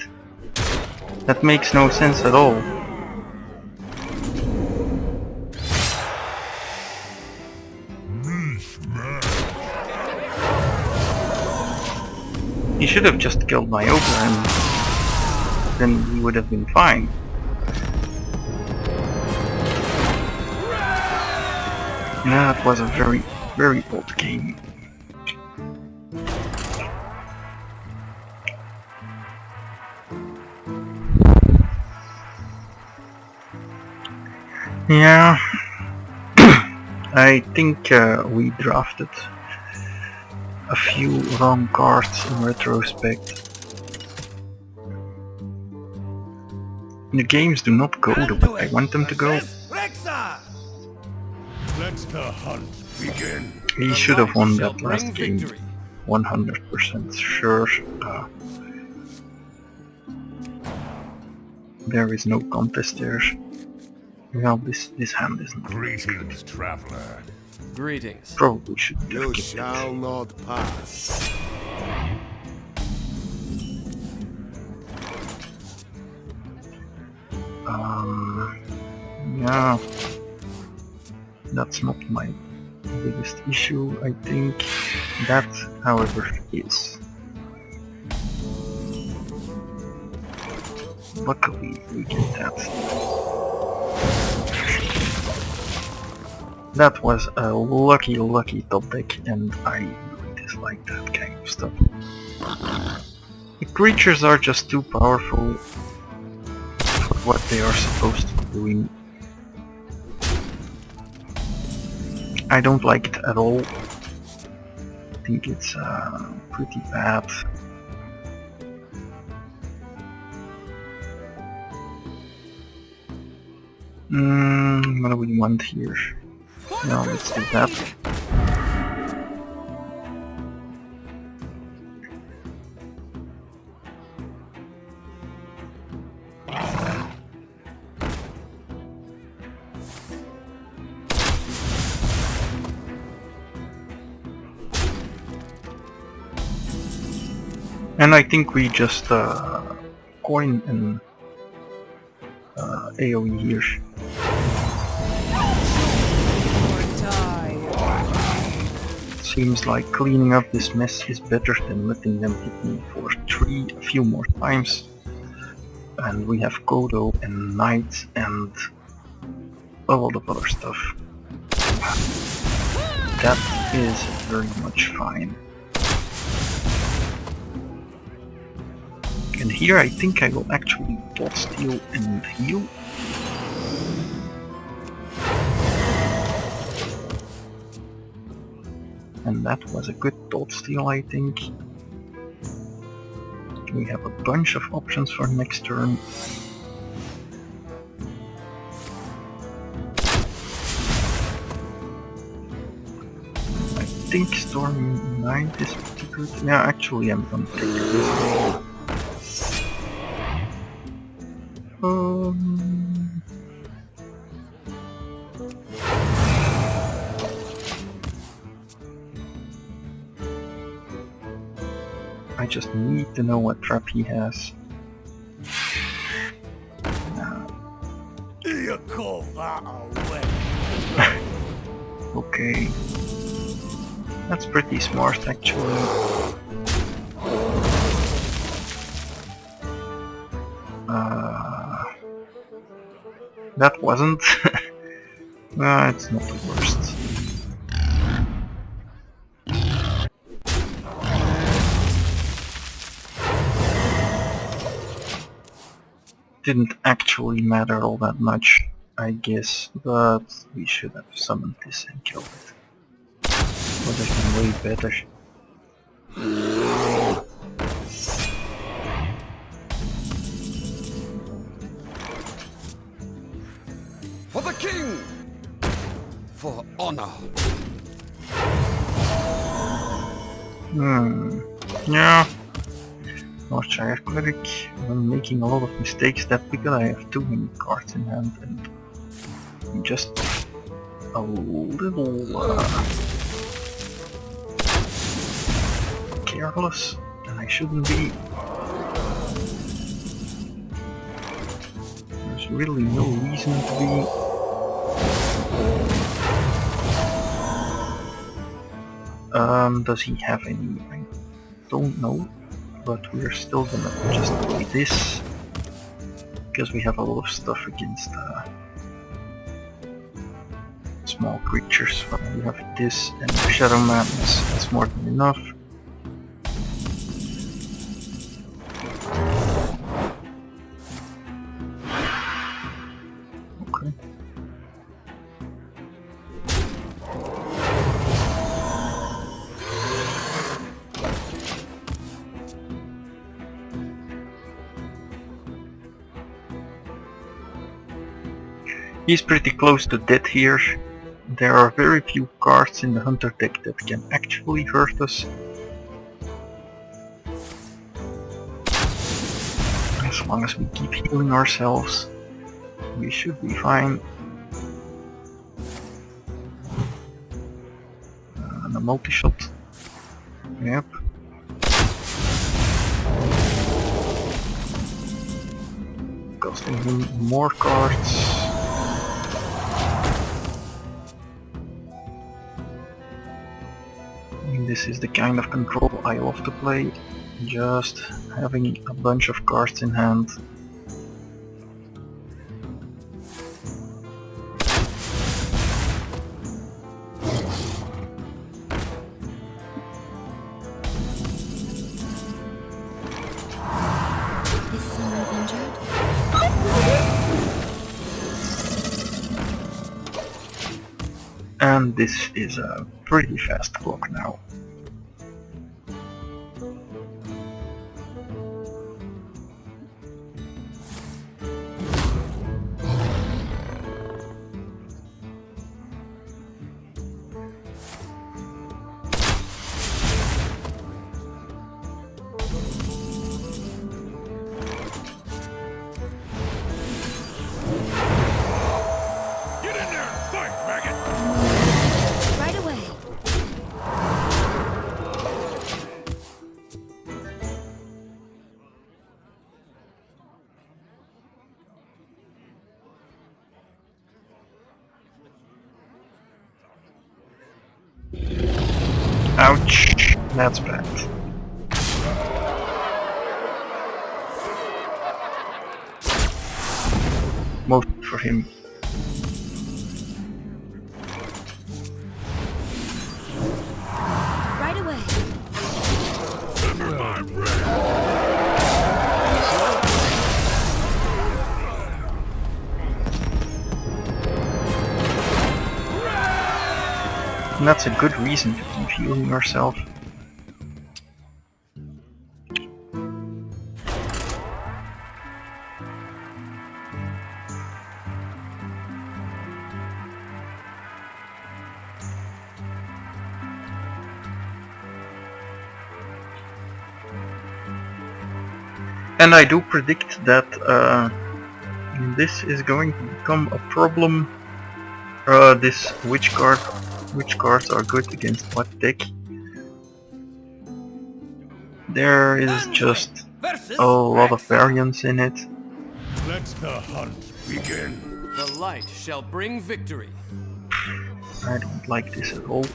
That makes no sense at all. He should have just killed my ogre and then he would have been fine. That was a very, very old game. Yeah, I think we drafted a few wrong cards in retrospect. The games do not go the way I want them to go. Let the hunt begin. He should have won that Bring last game, victory. 100% sure. There is no contest there. Well, this hand isn't Greetings, traveler. Greetings. probably should have You kept it. shall not pass. Yeah, that's not my biggest issue, I think. That, however, is. Luckily, we get that. That was a lucky top deck, and I really dislike that kind of stuff. The creatures are just too powerful for what they are supposed to be doing. I don't like it at all. I think it's pretty bad. What do we want here? No, let's do that. And I think we just coin an AoE here. Or die. Seems like cleaning up this mess is better than letting them hit me for 3 a few more times. And we have Kodo and Knight and a lot of other stuff. That is very much fine. And here I think I will actually dot steal and heal. And that was a good dot steal, I think. We have a bunch of options for next turn. I think Storm Knight is pretty good. Yeah, actually I'm gonna take this. I just need to know what trap he has. You call that a win? Okay. That's pretty smart actually. That wasn't. It's not the worst. Didn't actually matter all that much, I guess, but we should have summoned this and killed it. Would have been way better. For the king! For honor! Yeah. Northshire Cleric. I'm making a lot of mistakes that because I have too many cards in hand and I'm just a little careless, and I shouldn't be. There's really no reason to be. Does he have any? I don't know, but we're still gonna just play this because we have a lot of stuff against small creatures. But we have this and Shadow Madness. That's more than enough. Okay. He's pretty close to death here. There are very few cards in the Hunter deck that can actually hurt us. As long as we keep healing ourselves, we should be fine. And a multi-shot. Yep. costing him more cards. This is the kind of control I love to play, just having a bunch of cards in hand. Is someone injured? And this is a pretty fast clock now. Get in there and fight, maggot! Right away. Ouch, that's bad. Most for him. Right away. I'm ready! And that's a good reason to keep healing yourself. And I do predict that this is going to become a problem. Which cards are good against what deck? There is just a lot of variance in it. Let the hunt begin. The light shall bring victory. I don't like this at all.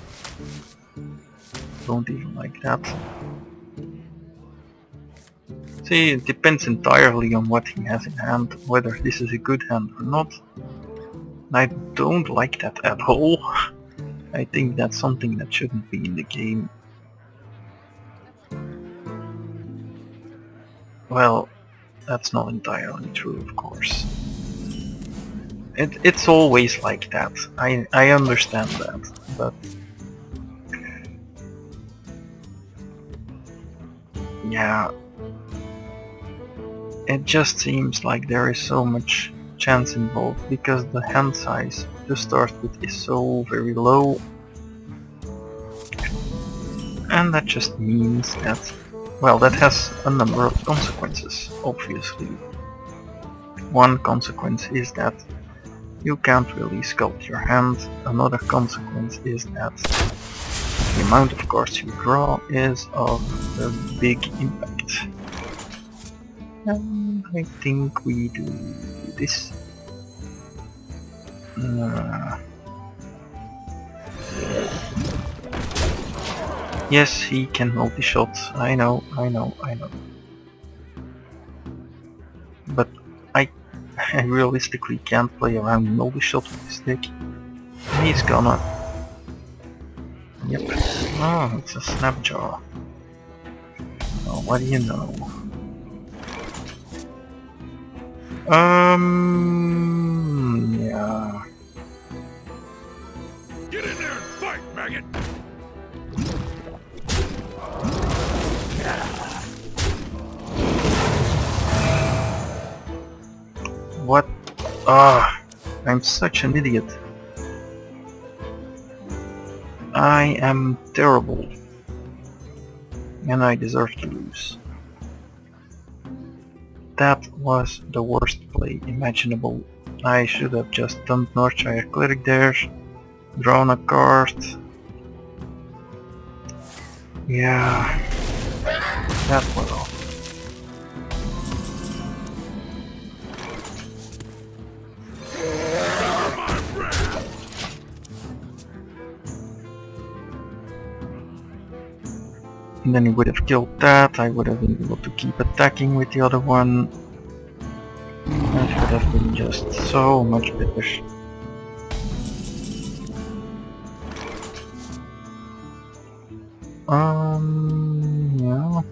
Don't even like that. See, it depends entirely on what he has in hand, whether this is a good hand or not. I don't like that at all. I think that's something that shouldn't be in the game. Well, that's not entirely true, of course. It's always like that. I understand that, but yeah, it just seems like there is so much chance involved because the hand size to start with is so very low, and that just means that, well, that has a number of consequences, obviously. One consequence is that you can't really sculpt your hand. Another consequence is that the amount of cards you draw is of a big impact. And I think we do this. Yes, he can multi-shot. I know. But I realistically can't play around multi-shot with this deck. He's gonna. Yep. Oh, it's a snapjaw. Oh, what do you know? Yeah. Get in there and fight, maggot! What? Ah, I'm such an idiot. I am terrible. And I deserve to lose. That was the worst play imaginable. I should have just dumped Northshire Cleric there, drawn a card. Yeah, that was awful. then he would have killed that. I would have been able to keep attacking with the other one. That would have been just so much better. Yeah.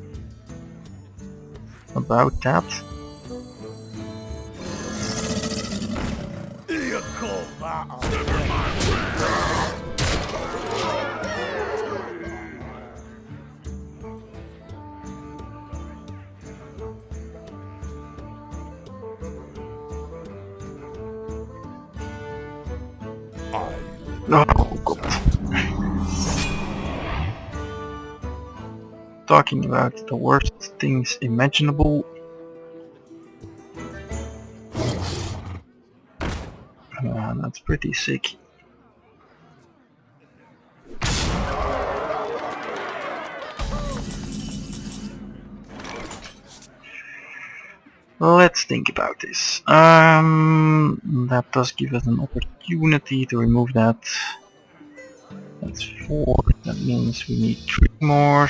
About that. You call that a Oh god. Talking about the worst things imaginable. That's pretty sick. Let's think about this. That does give us an opportunity to remove that. That's 4. That means we need 3 more.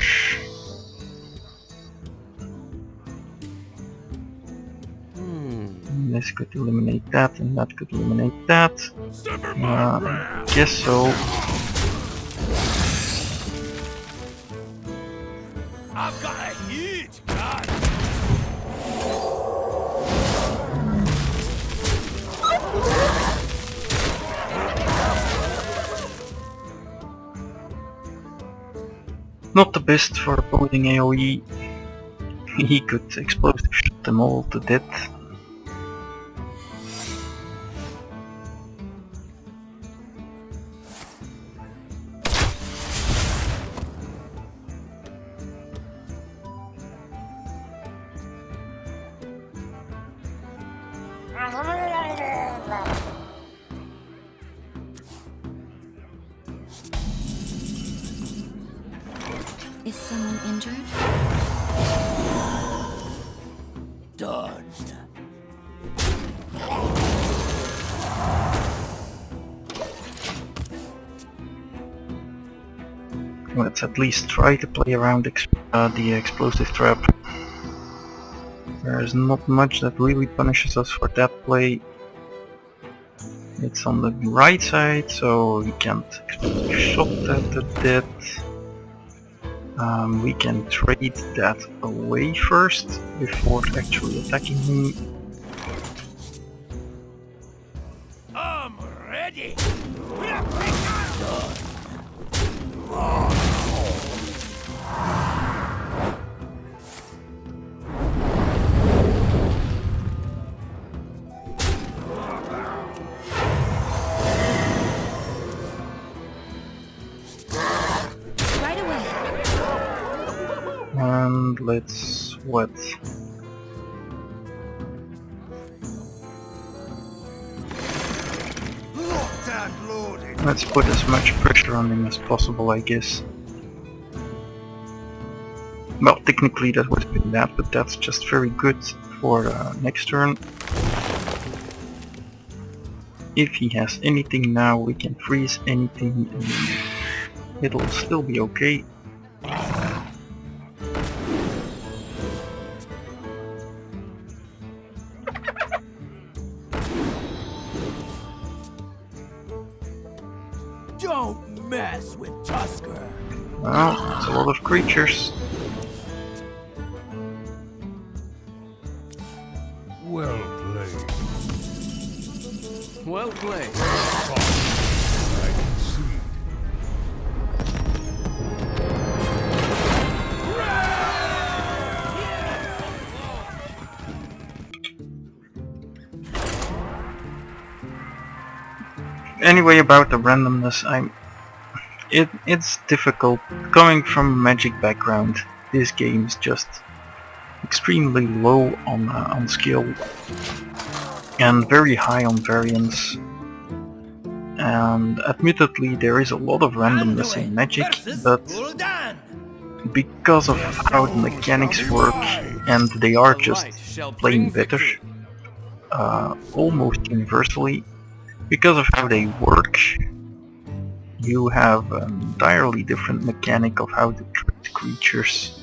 This could eliminate that, and that could eliminate that. Guess so. I've got a huge gun. Not the best for opposing AoE. He could explosive shoot them all to death. Is someone injured? Done. Let's at least try to play around the explosive trap. There's not much that really punishes us for that play. It's on the right side, so we can't explosive shot that to death. We can trade that away first before actually attacking him. I'm ready. Right away. And let's what? Locked and loaded. Let's put as much pressure on him as possible, I guess. Well, technically that would have been that, but that's just very good for next turn. If he has anything now, we can freeze anything and it'll still be okay. Don't mess with Tusker. Well, it's a lot of creatures. Well played. Well played. I can see. Anyway, about the randomness, it's difficult. Coming from a Magic background, this game is just extremely low on skill and very high on variance. And admittedly, there is a lot of randomness in Magic, but because of how the mechanics work, and they are just plain better, almost universally, because of how they work, you have an entirely different mechanic of how the tricks creatures,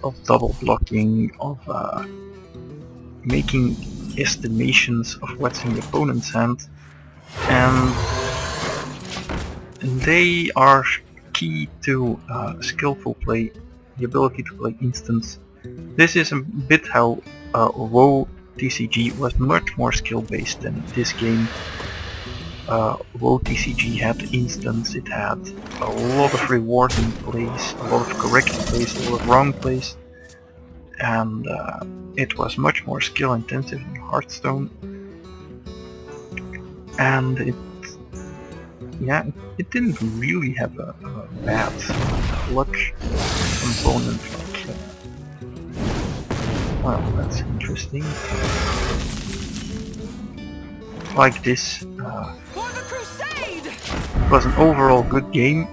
of double blocking, of making estimations of what's in the opponent's hand, and they are key to skillful play, the ability to play instants. This is a bit how WoW TCG was much more skill based than this game. WoW TCG had instants, it had a lot of rewarding plays, a lot of correct plays, a lot of wrong plays, and it was much more skill intensive than Hearthstone. And it didn't really have a bad luck component. Well, that's interesting. Like this. For the crusade! It was an overall good game.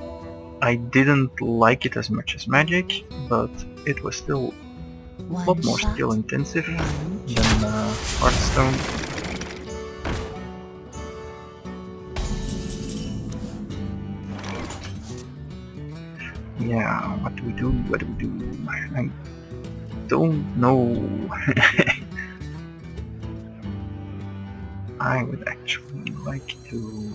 I didn't like it as much as Magic, but it was still a lot more skill intensive than Hearthstone. Yeah, what do we do? What do we do? I don't know. I would actually like to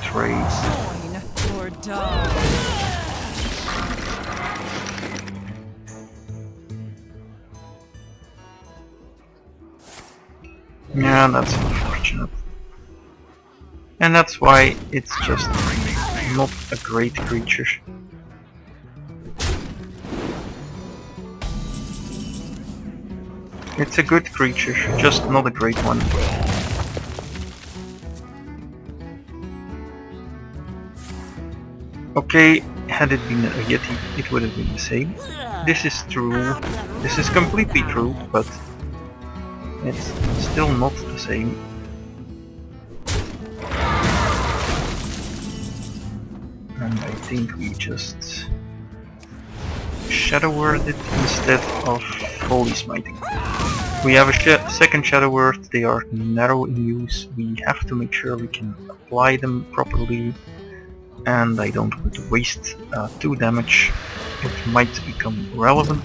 trade. Join or die. Yeah, that's unfortunate. And that's why it's just not a great creature. It's a good creature, just not a great one. Okay, had it been a Yeti, it would have been the same. This is true. This is completely true, but it's still not the same. And I think we just Shadow Word it instead of Holy Smiting. We have a second Shadow Word, they are narrow in use, we have to make sure we can apply them properly, and I don't want to waste 2 damage, it might become relevant.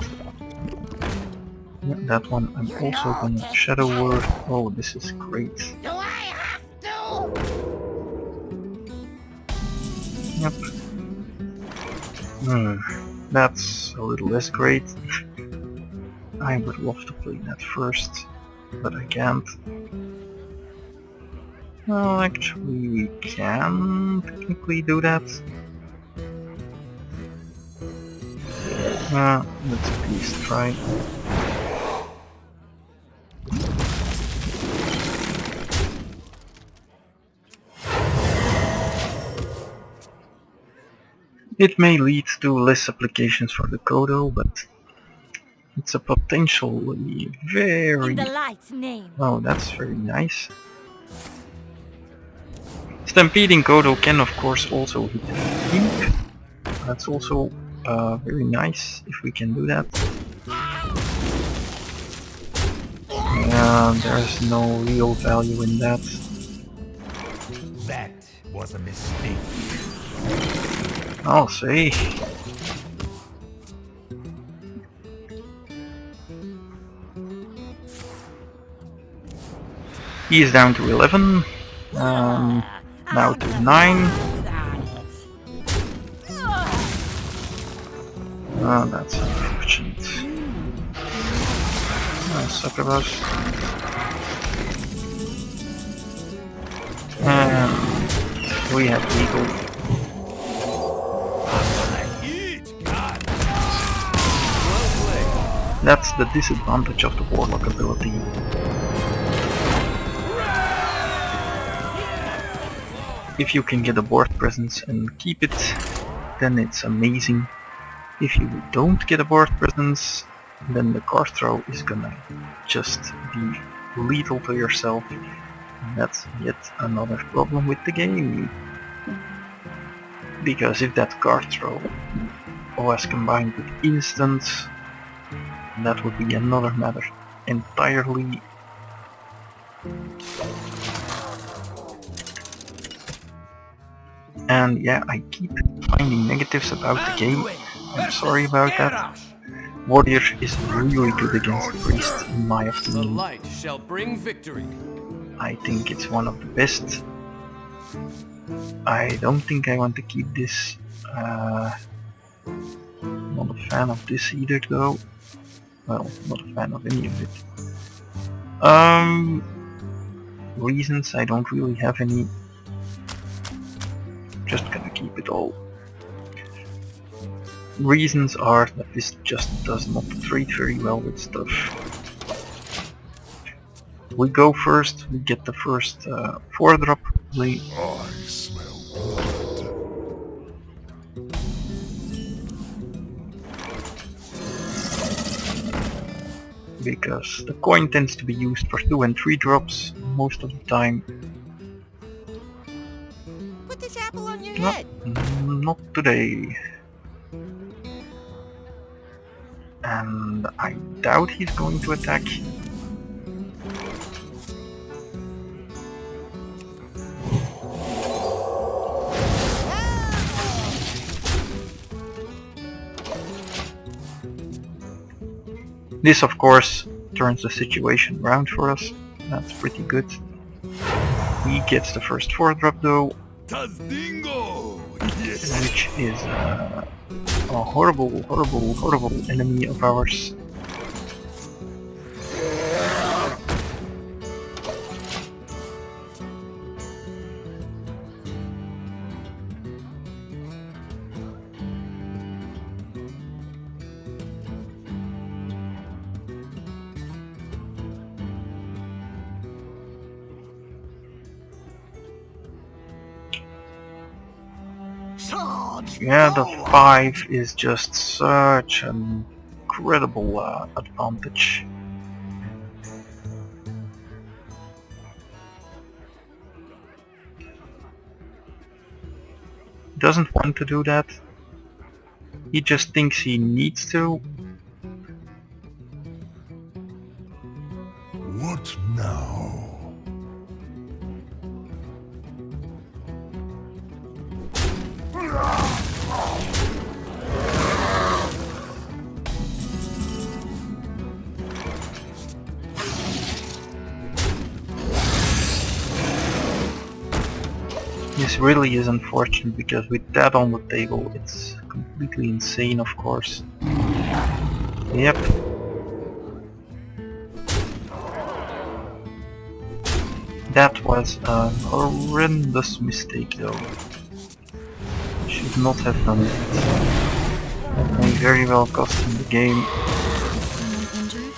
Yeah, that one I'm also gonna Shadow Word. Oh, this is great. Do I have to? Yep. That's a little less great. I would love to play that first, but I can't. Well, actually we can technically do that. Let's at least try. It may lead to less applications for the Kodo, but it's a potentially very... In the light's name. Oh, that's very nice. Stampeding Kodo can of course also hit Ink. That's also very nice if we can do that. There's no real value in that. That was a mistake. I'll say. He is down to 11. Now to 9. Oh, that's unfortunate. Succubus. And we have legal. That's the disadvantage of the Warlock ability. If you can get a board presence and keep it, then it's amazing. If you don't get a board presence, then the card throw is gonna just be lethal to yourself. And that's yet another problem with the game. Because if that card throw was combined with instants, that would be another matter entirely. And yeah, I keep finding negatives about the game. I'm sorry about that. Warrior is really good against Priest, in my The opinion. light shall bring victory. I think it's one of the best. I don't think I want to keep this. Not a fan of this either though. Well, not a fan of any of it. Reasons, I don't really have any. Just gonna keep it all. Reasons are that this just does not trade very well with stuff. We go first, we get the first 4-drop probably. I smell blood. Because the coin tends to be used for 2 and 3 drops most of the time. Put this apple on your No, head. not today. And I doubt he's going to attack. This of course turns the situation around for us. That's pretty good. He gets the first 4-drop though, Tazdingo! Yes! which is a horrible, horrible, horrible enemy of ours. Charge! Yeah, the 5 is just such an incredible advantage. Doesn't want to do that. He just thinks he needs to. What now? This really is unfortunate because with that on the table it's completely insane, of course. Yep. That was a horrendous mistake though. Should not have done it. That may very well cost him the game. Is someone injured?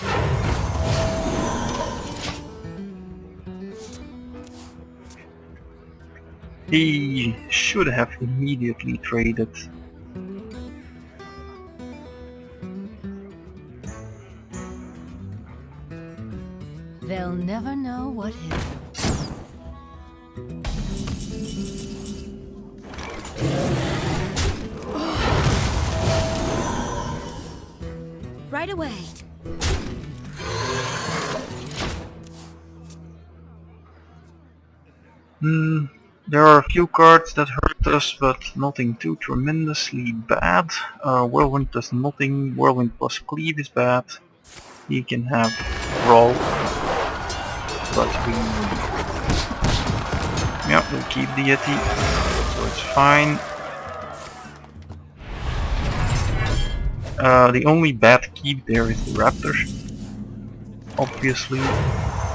He should have immediately traded. They'll never know what hit them. Right away. There are a few cards that hurt us, but nothing too tremendously bad. Whirlwind does nothing. Whirlwind plus Cleave is bad. He can have Brawl, but we'll keep the Yeti, so it's fine. The only bad keep there is the Raptor, obviously,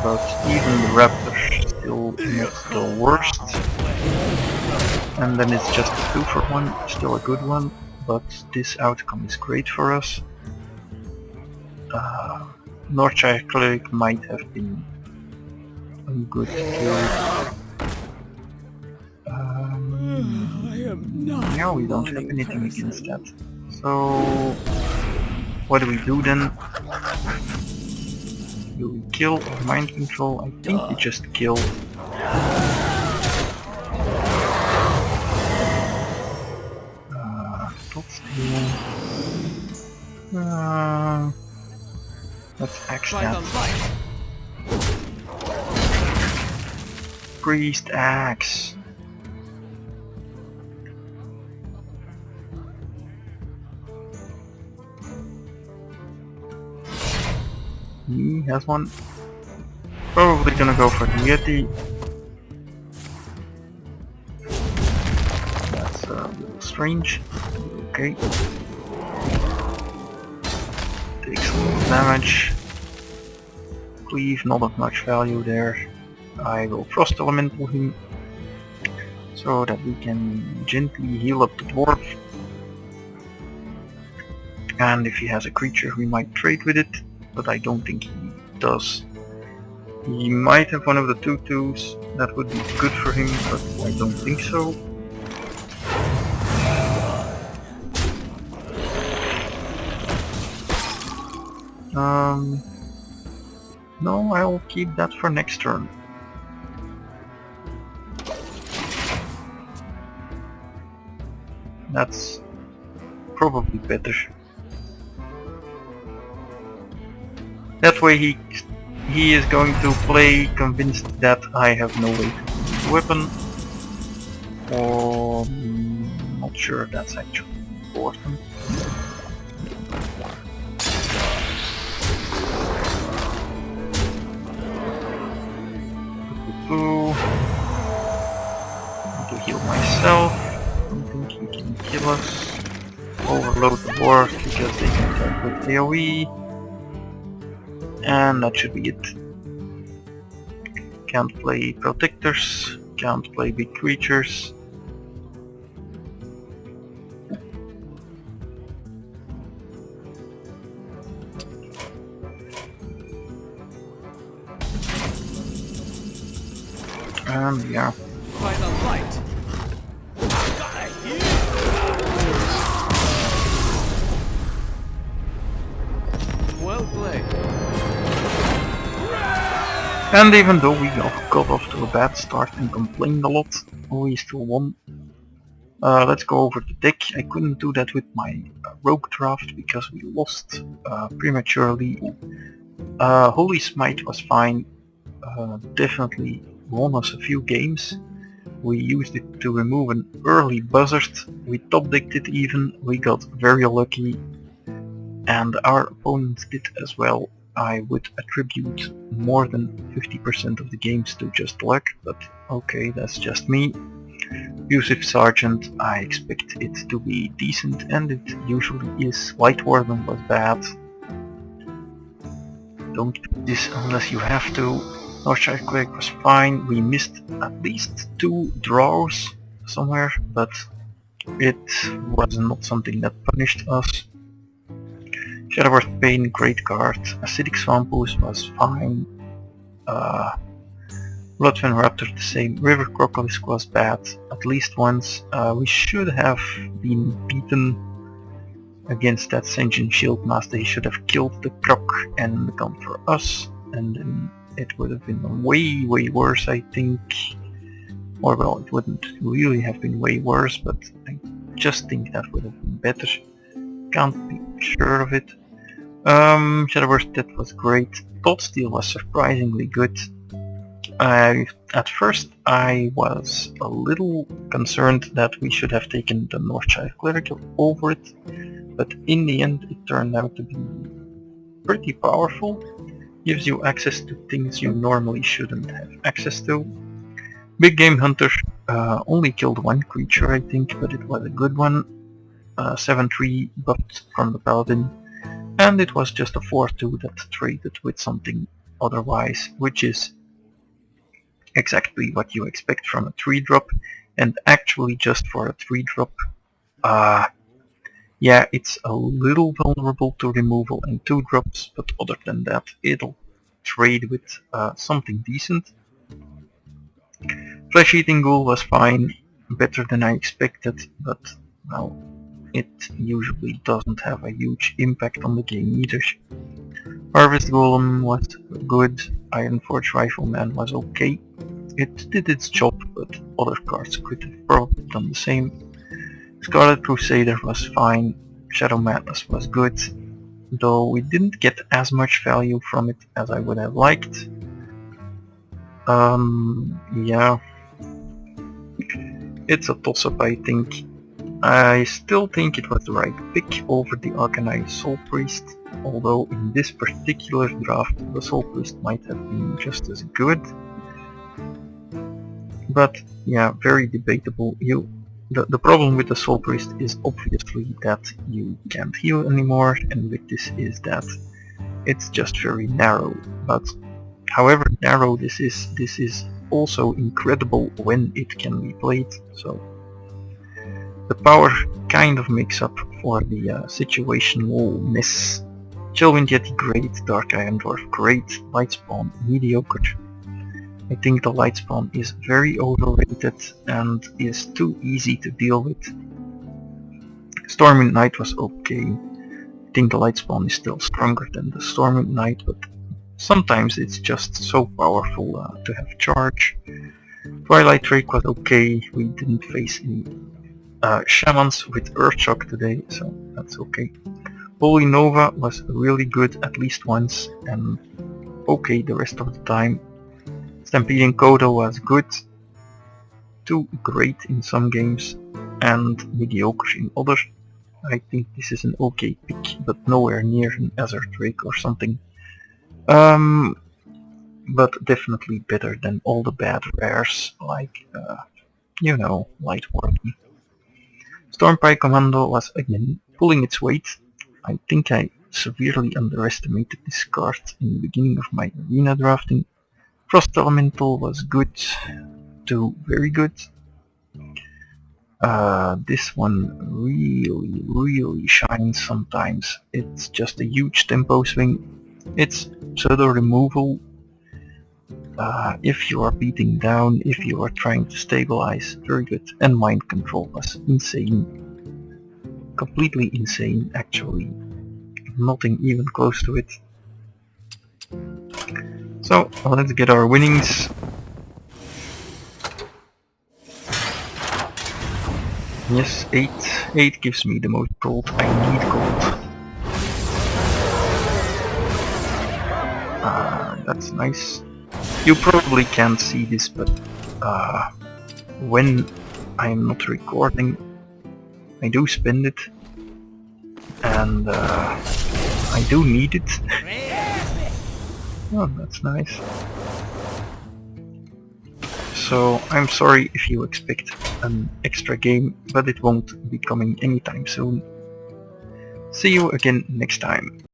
but even the Raptor still not the worst. And then it's just a 2-for-1, still a good one, but this outcome is great for us. Northshire Cleric might have been a good kill. Now we don't have anything against that. So what do we do then? Do we kill or mind control? I think we just kill. Let's axe By the that. light. Priest axe. He has one. Probably gonna go for the Yeti. That's a little strange. Okay. Takes a little damage. Cleave, not of much value there. I will Frost Elemental him so that we can gently heal up the dwarf. And if he has a creature we might trade with it, but I don't think he does. He might have one of the 2/2s, that would be good for him, but I don't think so. No, I'll keep that for next turn. That's probably better. That way he is going to play convinced that I have no way to use the weapon. Or not sure that's actually important. To heal myself. I don't think he can kill us. Overload the dwarf because they can attack with AoE. And that should be it. Can't play protectors, can't play big creatures. And yeah. By the light. Well played. And even though we got off to a bad start and complained a lot, we still won. Let's go over the deck. I couldn't do that with my rogue draft because we lost prematurely. Holy Smite was fine, definitely won us a few games. We used it to remove an early buzzard, we top decked it even, we got very lucky, and our opponents did as well. I would attribute more than 50% of the games to just luck, but okay, that's just me. Abusive Sergeant, I expect it to be decent, and it usually is. White Warden was bad. Don't do this unless you have to. Northside Cleric was fine. We missed at least 2 draws somewhere, but it was not something that punished us. Shadowworth Pain, great card. Acidic Swampus was fine. Bloodfen Raptor the same. River Crocolisk was bad, at least once. We should have been beaten against that Sentient Shieldmaster. He should have killed the Croc and gone for us, and then it would have been way worse, I think. Or well, it wouldn't really have been way worse, but I just think that would have been better. Can't be sure of it. Shadowburst, that was great. Toadsteel was surprisingly good. At first I was a little concerned that we should have taken the Northside Clerical over it, but in the end it turned out to be pretty powerful. Gives you access to things you normally shouldn't have access to. Big Game Hunter only killed 1 creature, I think, but it was a good one. 7/3 buffed from the Paladin, and it was just a 4/2 that traded with something otherwise, which is exactly what you expect from a 3-drop, and actually just for a 3-drop, yeah, it's a little vulnerable to removal and 2-drops, but other than that, it'll trade with something decent. Flesh Eating Ghoul was fine, better than I expected, but well, it usually doesn't have a huge impact on the game either. Harvest Golem was good, Ironforge Rifleman was okay. It did its job, but other cards could have probably done the same. Scarlet Crusader was fine, Shadow Madness was good, though we didn't get as much value from it as I would have liked. Yeah, it's a toss-up, I think. I still think it was the right pick over the Arcanine Soul Priest, although in this particular draft the Soul Priest might have been just as good. But yeah, very debatable. The problem with the Soul Priest is obviously that you can't heal anymore, and with this is that it's just very narrow. But however narrow this is also incredible when it can be played, so the power kind of makes up for the situational miss. Chillwind Yeti great, Dark Iron Dwarf great, Lightspawn mediocre. I think the Lightspawn is very overrated and is too easy to deal with. Stormwind Knight was okay. I think the Lightspawn is still stronger than the Stormwind Knight, but sometimes it's just so powerful to have charge. Twilight Drake was okay, we didn't face any Shamans with Earthshock today, so that's okay. Holy Nova was really good at least once, and okay the rest of the time. Stampeding Kodo was good, too great in some games, and mediocre in others. I think this is an okay pick, but nowhere near an Azure Drake or something. But definitely better than all the bad rares, like, you know, Light Warden. Stormpike Commando was again pulling its weight. I think I severely underestimated this card in the beginning of my arena drafting. Frost Elemental was good to very good. This one really shines sometimes. It's just a huge tempo swing. It's pseudo removal. If you are beating down, if you are trying to stabilize, very good. And mind control was insane. Completely insane actually. Nothing even close to it. So let's get our winnings. Yes, 8. 8 gives me the most gold. I need gold. That's nice. You probably can't see this, but when I'm not recording, I do spend it, and I do need it. Oh, that's nice. So I'm sorry if you expect an extra game, but it won't be coming anytime soon. See you again next time.